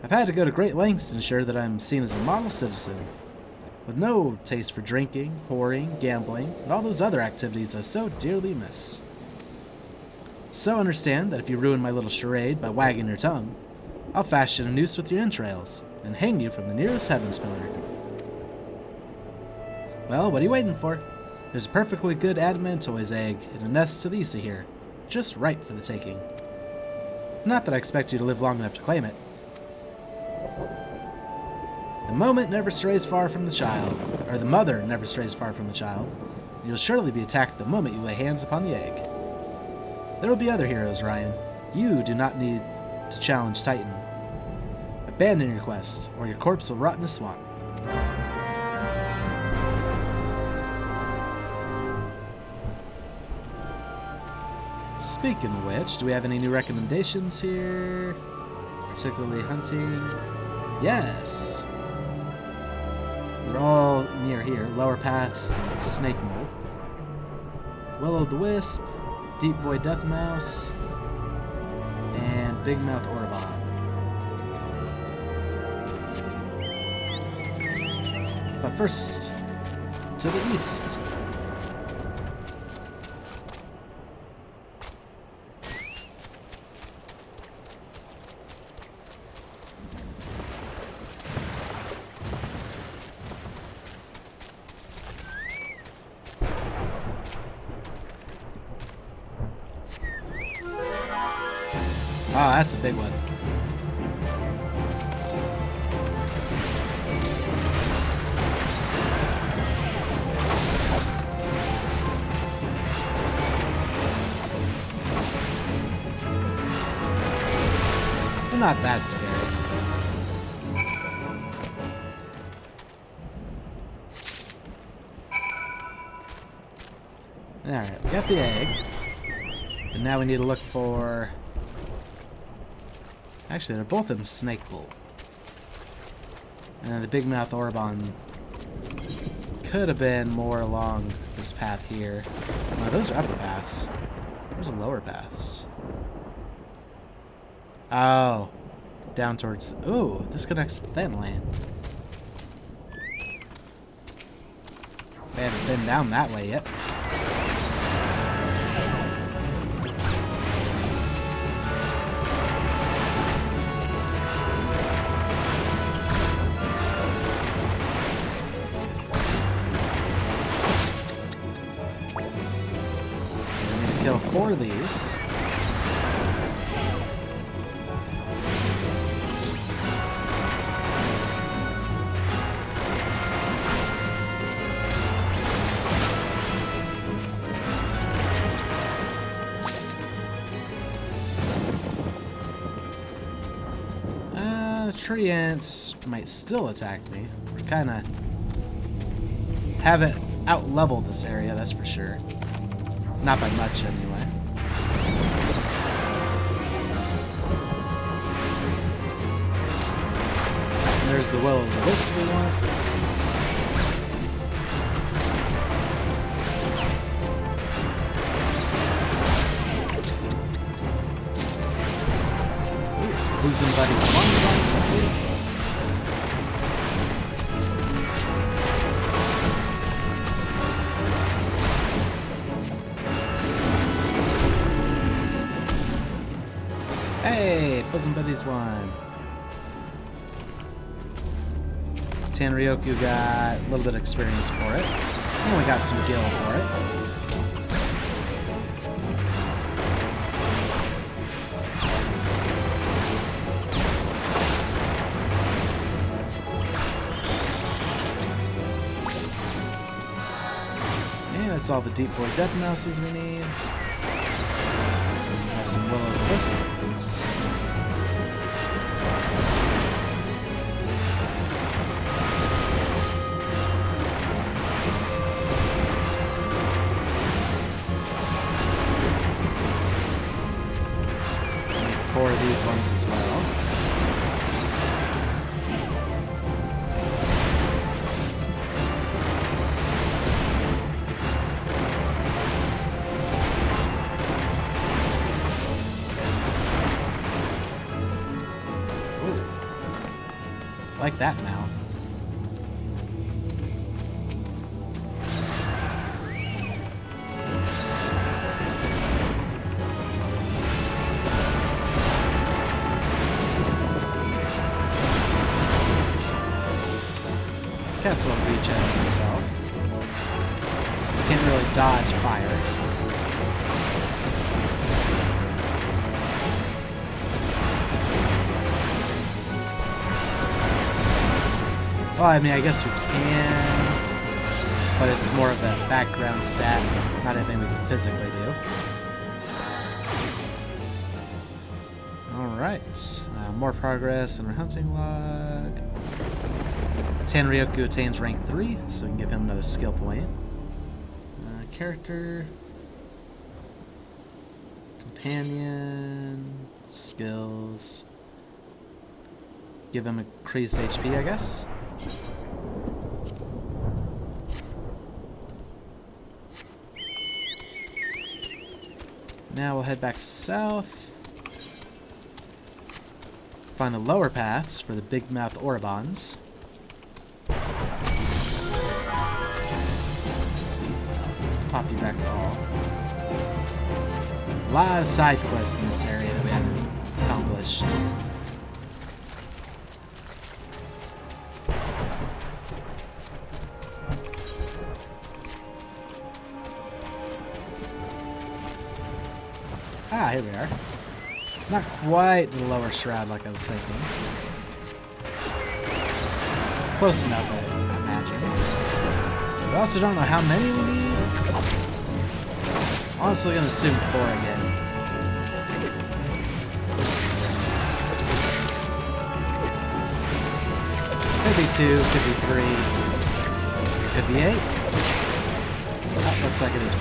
I've had to go to great lengths to ensure that I'm seen as a model citizen, with no taste for drinking, whoring, gambling, and all those other activities I so dearly miss. So understand that if you ruin my little charade by wagging your tongue, I'll fashion a noose with your entrails and hang you from the nearest heavens pillar. Well, what are you waiting for? There's a perfectly good adamantoise egg in a nest to the east of here, just right for the taking. Not that I expect you to live long enough to claim it. The moment never strays far from the child, or the mother never strays far from the child. You'll surely be attacked the moment you lay hands upon the egg. There will be other heroes, Ryan. You do not need to challenge Titan. Abandon your quest, or your corpse will rot in the swamp. Speaking of which, do we have any new recommendations here? Particularly hunting? Yes! They're all near here. Lower Paths, Snake Mole. Will-o'-the-Wisp, Deep Void Death Mouse, and Big Mouth Orbot. But first, to the east. Oh, that's a big one. They're not that scary. Alright, we got the egg. And now we need to look for... Actually, they're both in Snake Bowl. And the Big Mouth Orbon could have been more along this path here. No, those are upper paths. Those are lower paths. Oh. Down towards... Ooh, this connects to Thin Land. They haven't been down that way yet. Kill 4 of these. The tree ants might still attack me. We kind of haven't out-leveled this area, that's for sure. Not by much, anyway. There's the will-o'-the-wisp we want. Ooh, losing buddy's lungs on something. Hey, Bosom Buddies won. Tanryoku got a little bit of experience for it. And we got some gil for it. And that's all the Deep Void Death Mouses we need. Got some will-o'-the-wisp. Four of these ones as well. Ooh. Like that now. Cat's a little reach out of himself. Since he can't really dodge fire. Well, I mean, I guess we can, but it's more of a background stat, not anything we can physically do. Alright, more progress in our hunting log. Tanryoku attains rank 3, so we can give him another skill point. Character. Companion, skills. Give him increased HP, I guess. Now we'll head back south. Find the lower paths for the big mouth Oribons. Let's pop you back to all. A lot of side quests in this area that we haven't accomplished. Ah, here we are. Not quite the lower shroud like I was thinking. Close enough, I imagine. We also don't know how many we need. Honestly, gonna assume 4 again. Could be 2, could be 3, could be 8. That looks like it is 4.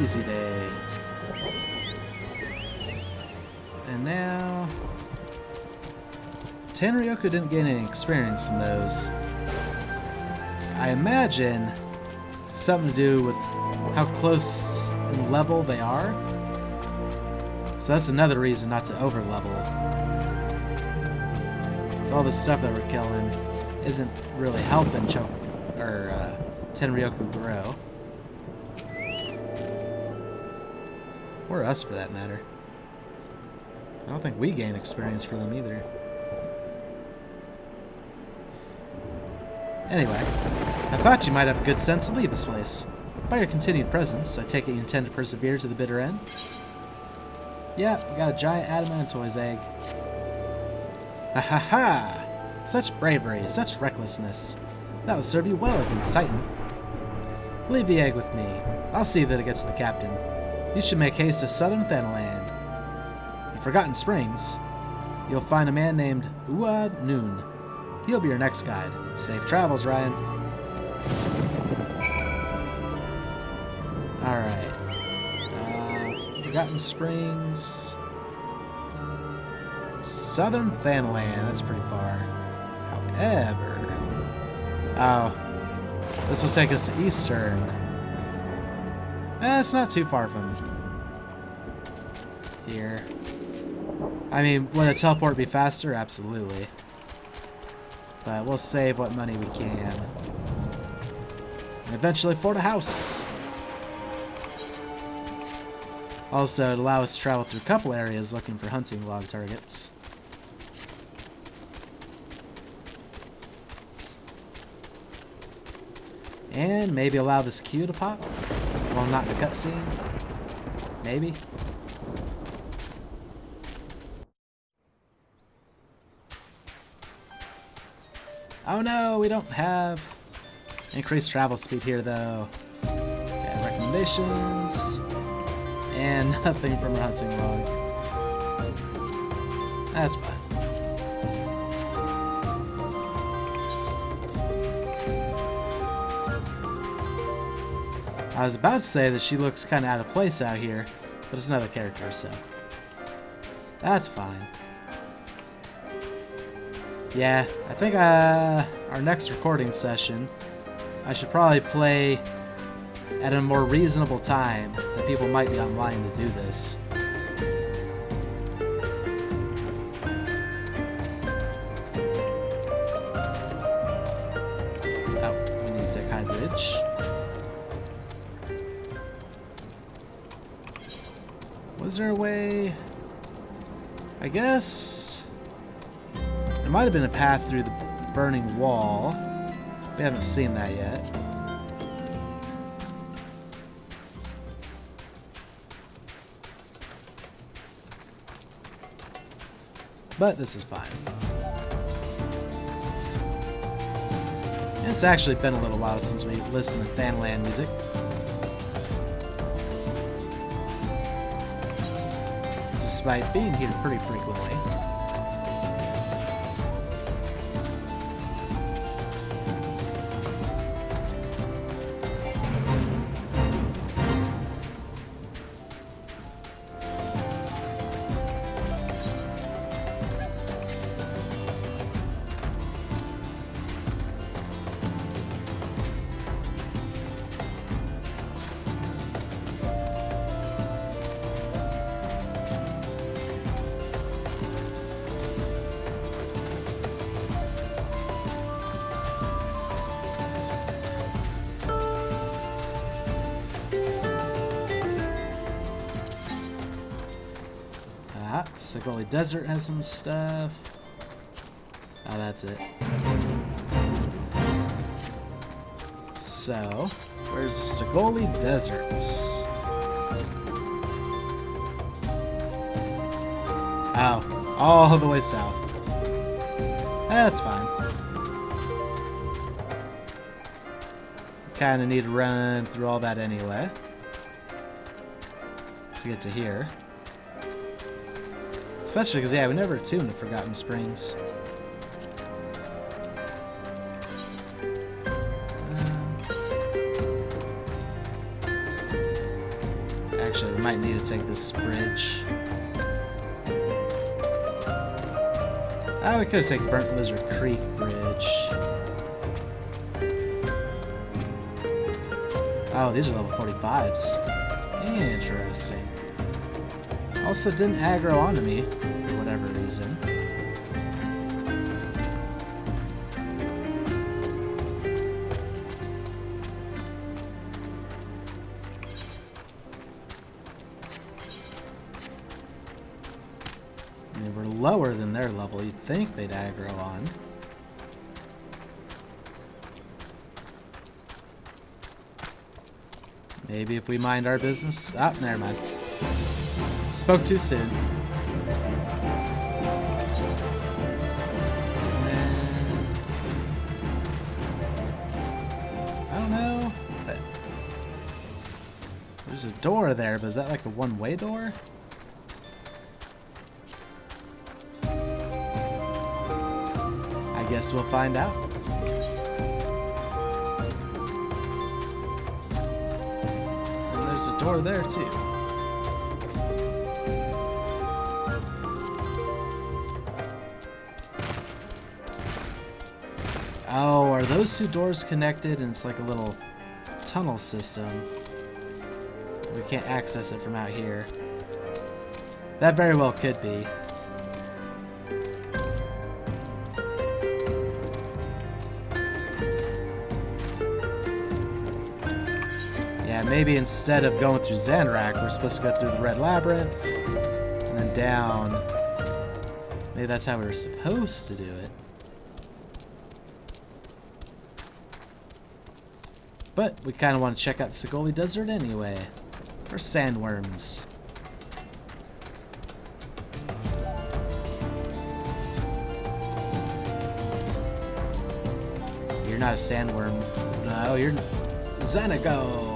Easy day. And now... Tenryoku didn't gain any experience from those. I imagine something to do with how close in level they are. So that's another reason not to over-level. So all the stuff that we're killing isn't really helping Tenryoku grow. Or us, for that matter. I don't think we gain experience for them either. Anyway, I thought you might have a good sense to leave this place. By your continued presence, I take it you intend to persevere to the bitter end? Yeah, we got a giant adamantoise egg. Ha ha ha! Such bravery, such recklessness. That will serve you well against Titan. Leave the egg with me. I'll see that it gets to the captain. You should make haste to southern Thanaland. In Forgotten Springs, you'll find a man named Noon. He'll be your next guide. Safe travels, Ryan. Alright. Forgotten Springs. Southern Thanaland. That's pretty far. However... Oh. This will take us to Eastern. It's not too far from here. I mean, would a teleport be faster? Absolutely. But we'll save what money we can. And eventually fort a house. Also, it'll allow us to travel through a couple areas looking for hunting log targets. And maybe allow this queue to pop. Well, not in the cutscene. Maybe. Oh no, we don't have increased travel speed here though. Okay, recommendations. And nothing from our hunting log. That's fine. I was about to say that she looks kind of out of place out here, but it's another character, so that's fine. Yeah, I think our next recording session, I should probably play at a more reasonable time that people might be online to do this. Oh, we need to take High Bridge. Was there a way? I guess there might have been a path through the burning wall. We haven't seen that yet. But this is fine. It's actually been a little while since we listened to Thanaland music. despite being here pretty frequently. Sagoli Desert has some stuff. Oh, that's it. So, where's Sagoli Deserts? Oh, all the way south. That's fine. Kinda need to run through all that anyway to get to here. Especially because, yeah, we never tuned to Forgotten Springs. Actually, we might need to take this bridge. Oh, we could take Burnt Lizard Creek Bridge. Oh, these are level 45s. Interesting. Also didn't aggro onto me for whatever reason. I mean, we're lower than their level. You'd think they'd aggro on. Maybe if we mind our business. Oh, never mind. Spoke too soon. I don't know. There's a door there, but is that like a one-way door? I guess we'll find out. And there's a door there too. Oh, are those two doors connected and it's like a little tunnel system? We can't access it from out here. That very well could be. Yeah, maybe instead of going through Zanrak, we're supposed to go through the Red Labyrinth and then down. Maybe that's how we were supposed to do it. But we kind of want to check out the Sagoli Desert anyway. For sandworms. You're not a sandworm. No, you're Xanago.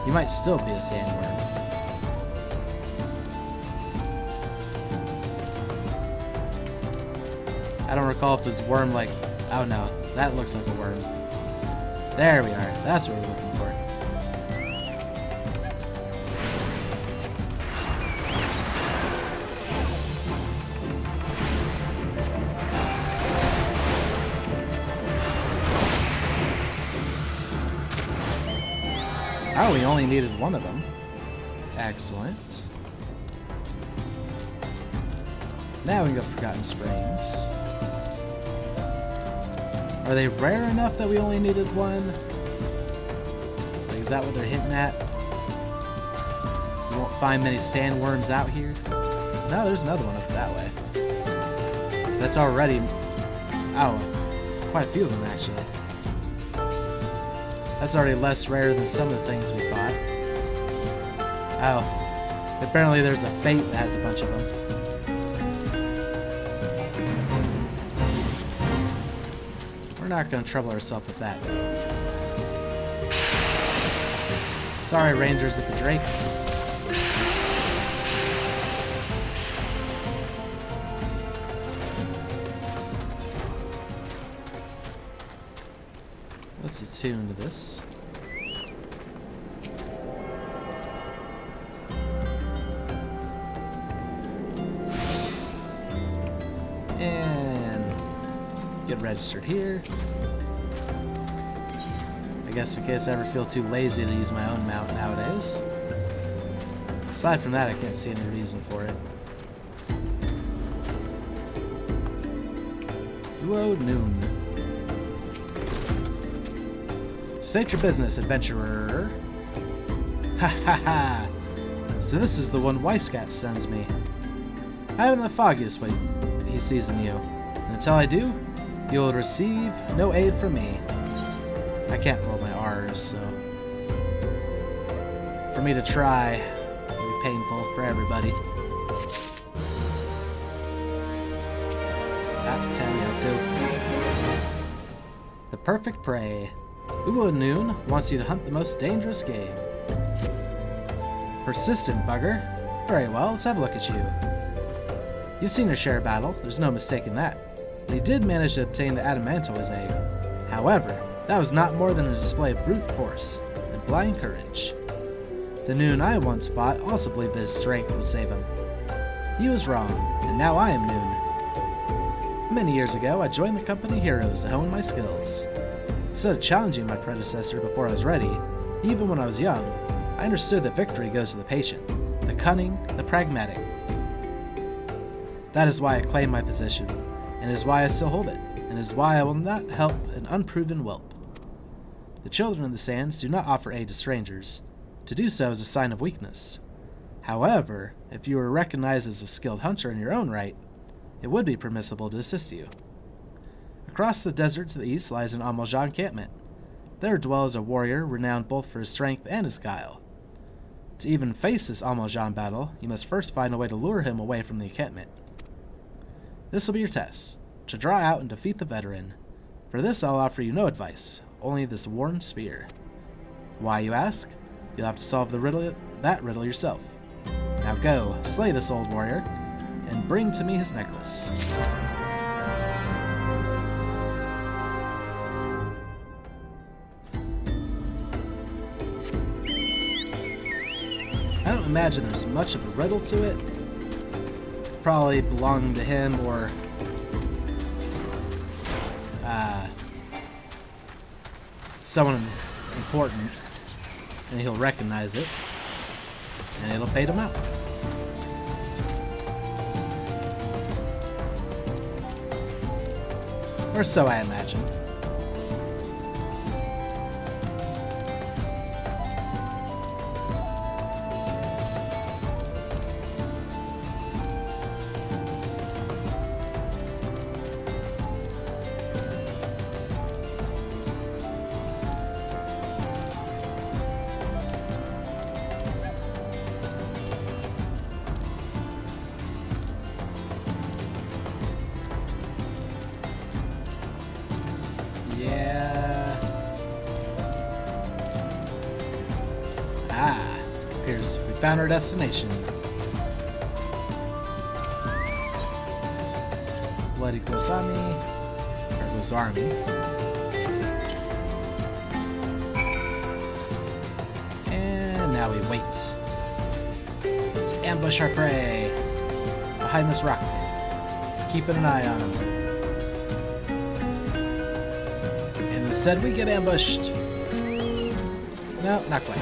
You might still be a sandworm. I don't recall if this worm like... Oh no, that looks like a worm. There we are. That's what we're looking for. Oh, we only needed one of them. Excellent. Now we can go Forgotten Springs. Are they rare enough that we only needed one? Like, is that what they're hinting at? You won't find many sandworms out here? No, there's another one up that way. That's already... Oh, quite a few of them, actually. That's already less rare than some of the things we fought. Oh. Apparently there's a fate that has a bunch of them. We're not going to trouble ourselves with that. Sorry, Rangers at the Drake. Let's attune to this. And get registered here. I guess in case I ever feel too lazy to use my own mount nowadays. Aside from that, I can't see any reason for it. Whoa, noon. State your business, adventurer. Ha ha ha! So this is the one Wheiskaet sends me. I haven't the foggiest what he sees in you. And until I do, you will receive no aid from me. I can't roll my R's, so for me to try will be painful for everybody. The perfect prey. Noon wants you to hunt the most dangerous game. Persistent bugger. Very well, let's have a look at you. You've seen your share of battle, there's no mistaking that. And he did manage to obtain the adamantoise egg. However, that was not more than a display of brute force and blind courage. The Noon I once fought also believed that his strength would save him. He was wrong, and now I am Noon. Many years ago, I joined the company heroes to hone my skills. Instead of challenging my predecessor before I was ready, even when I was young, I understood that victory goes to the patient, the cunning, the pragmatic. That is why I claim my position, and is why I still hold it, and is why I will not help an unproven whelp. The children of the sands do not offer aid to strangers. To do so is a sign of weakness. However, if you were recognized as a skilled hunter in your own right, it would be permissible to assist you. Across the desert to the east lies an Amaljan encampment. There dwells a warrior renowned both for his strength and his guile. To even face this Amaljan battle, you must first find a way to lure him away from the encampment. This will be your test, to draw out and defeat the veteran. For this I'll offer you no advice, only this worn spear. Why, you ask? You'll have to solve that riddle yourself. Now go, slay this old warrior, and bring to me his necklace. I don't imagine there's much of a riddle to it. Probably belonging to him or someone important, and he'll recognize it, and it'll fade him out. Or so I imagine. Appears we found our destination. Bloody Gosami, or Gozarmi. And now we wait to ambush our prey behind this rock, keeping an eye on him. And instead we get ambushed. No, not quite.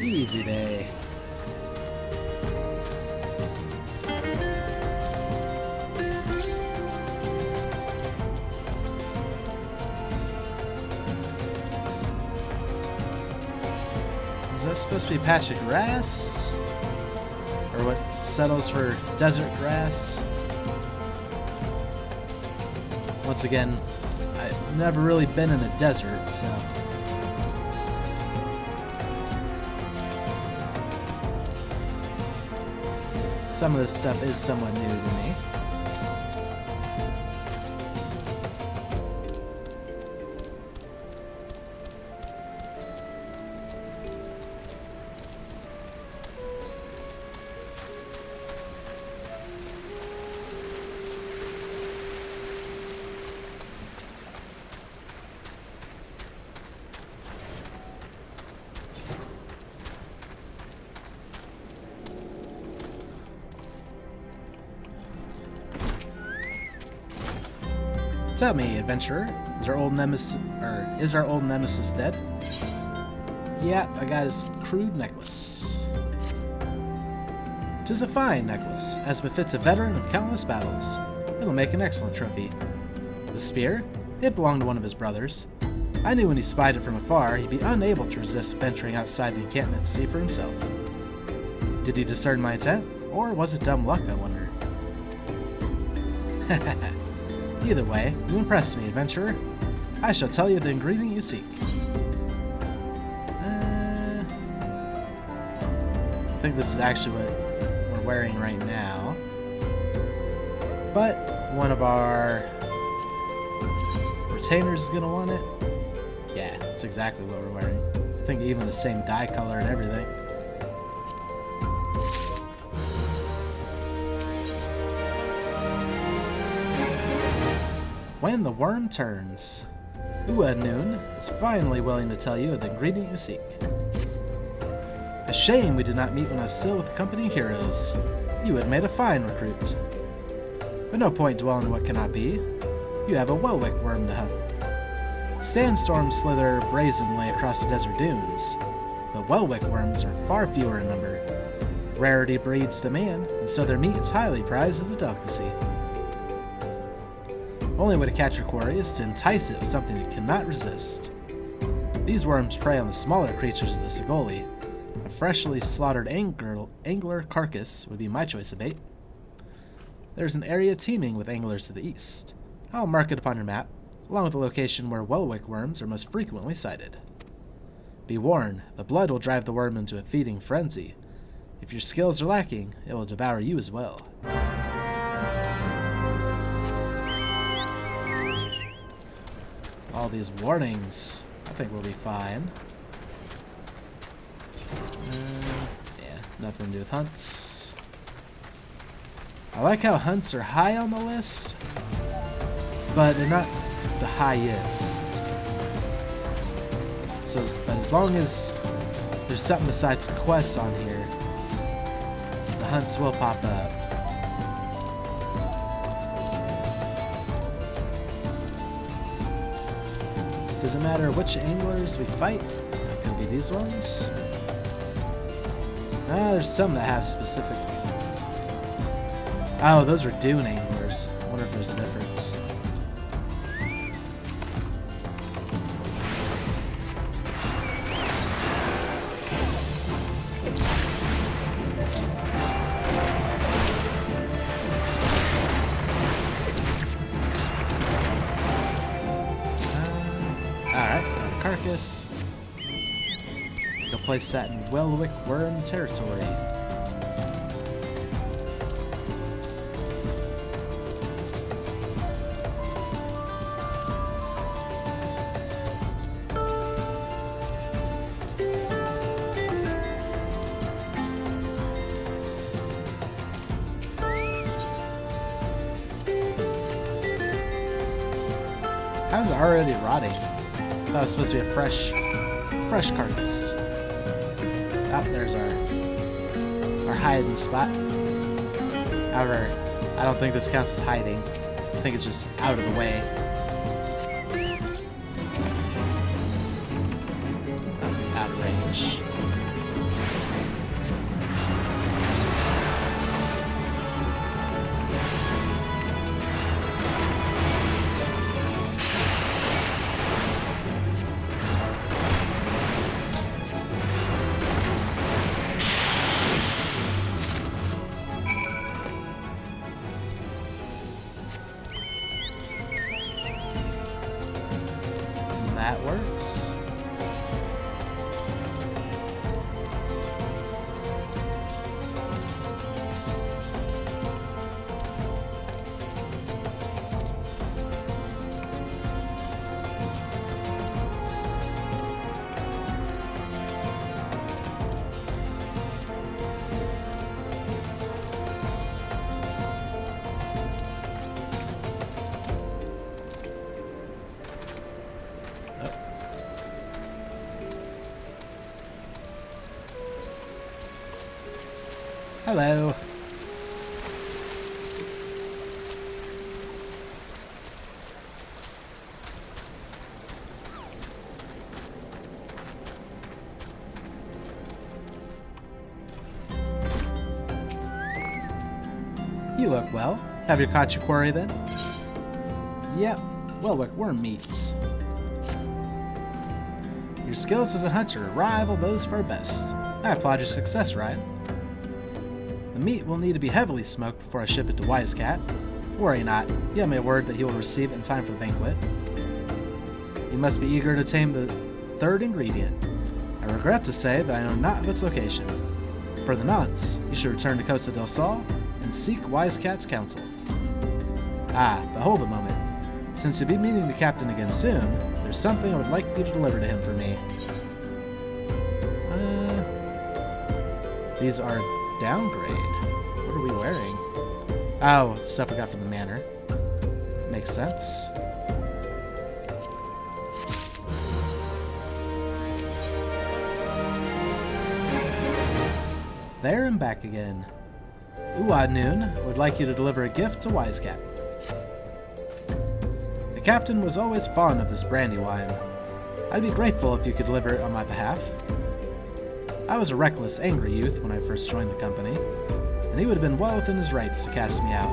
Easy day. Is that supposed to be a patch of grass? Or what settles for desert grass? Once again, I've never really been in a desert, so... Some of this stuff is somewhat new to me. Tell me, adventurer, is our old nemesis dead? Yeah, I got his crude necklace. 'Tis a fine necklace, as befits a veteran of countless battles. It'll make an excellent trophy. The spear? It belonged to one of his brothers. I knew when he spied it from afar, he'd be unable to resist venturing outside the encampment to see for himself. Did he discern my intent, or was it dumb luck, I wonder? Either way, you impressed me, adventurer. I shall tell you the ingredient you seek. I think this is actually what we're wearing right now. But one of our retainers is going to want it. Yeah, that's exactly what we're wearing. I think even the same dye color and everything. When the worm turns. Noon is finally willing to tell you the ingredient you seek. A shame we did not meet when I was still with the company of heroes. You had made a fine recruit. But no point dwelling on what cannot be. You have a Wheiskaet worm to hunt. Sandstorms slither brazenly across the desert dunes, but Wheiskaet worms are far fewer in number. Rarity breeds demand, and so their meat is highly prized as a delicacy. Only way to catch your quarry is to entice it with something it cannot resist. These worms prey on the smaller creatures of the Sigoli. A freshly slaughtered angler carcass would be my choice of bait. There's an area teeming with anglers to the east. I'll mark it upon your map, along with the location where Wheiskaet worms are most frequently sighted. Be warned, the blood will drive the worm into a feeding frenzy. If your skills are lacking, it will devour you as well. All these warnings, I think we'll be fine. Yeah, nothing to do with hunts. I like how hunts are high on the list, but they're not the highest. So, but as long as there's something besides quests on here, the hunts will pop up. Does it matter which anglers we fight? It could be these ones. There's some that have specific... Oh, those are dune anglers. I wonder if there's a difference. Carcass. Let's go place that in Wheiskaet worm territory. How's it already rotting? That was supposed to be a fresh carcass. Oh, there's our hiding spot. However, I don't think this counts as hiding. I think it's just out of the way. Oh, out of range. Hello. You look well. Have you caught your quarry then? Yep. Well, worm meats. Your skills as a hunter rival those of our best. I applaud your success, Ryan. The meat will need to be heavily smoked before I ship it to Wheiskaet. Worry not. You have my word that he will receive it in time for the banquet. You must be eager to tame the third ingredient. I regret to say that I know not of its location. For the nonce, you should return to Costa Del Sol and seek Wheiskaet's counsel. Ah, but hold a moment. Since you'll be meeting the captain again soon, there's something I would like you to deliver to him for me. These are downgrade. What are we wearing? Oh, stuff I got from the manor. Makes sense. There and back again. Noon would like you to deliver a gift to Wheiskaet. The captain was always fond of this brandy wine. I'd be grateful if you could deliver it on my behalf. I was a reckless, angry youth when I first joined the company, and he would have been well within his rights to cast me out.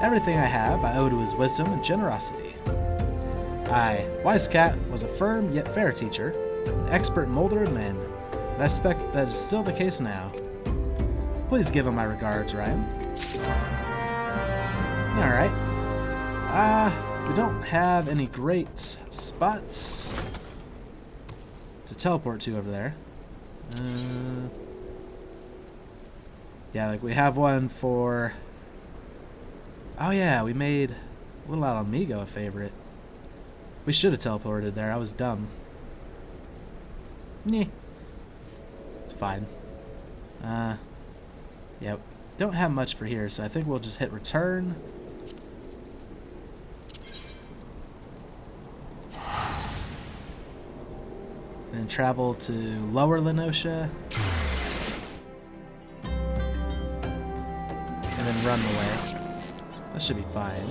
Everything I have I owe to his wisdom and generosity. Aye, Wheiskaet was a firm yet fair teacher, an expert molder of men, and I suspect that is still the case now. Please give him my regards, Ryan. Alright. We don't have any great spots to teleport to over there. Yeah, like we have one for... Oh yeah, we made Little Alamigo a favorite. We should have teleported there. I was dumb. Nyeh. It's fine. Yep. Don't have much for here, so I think we'll just hit return. And travel to Lower Noscea. And then run away. That should be fine.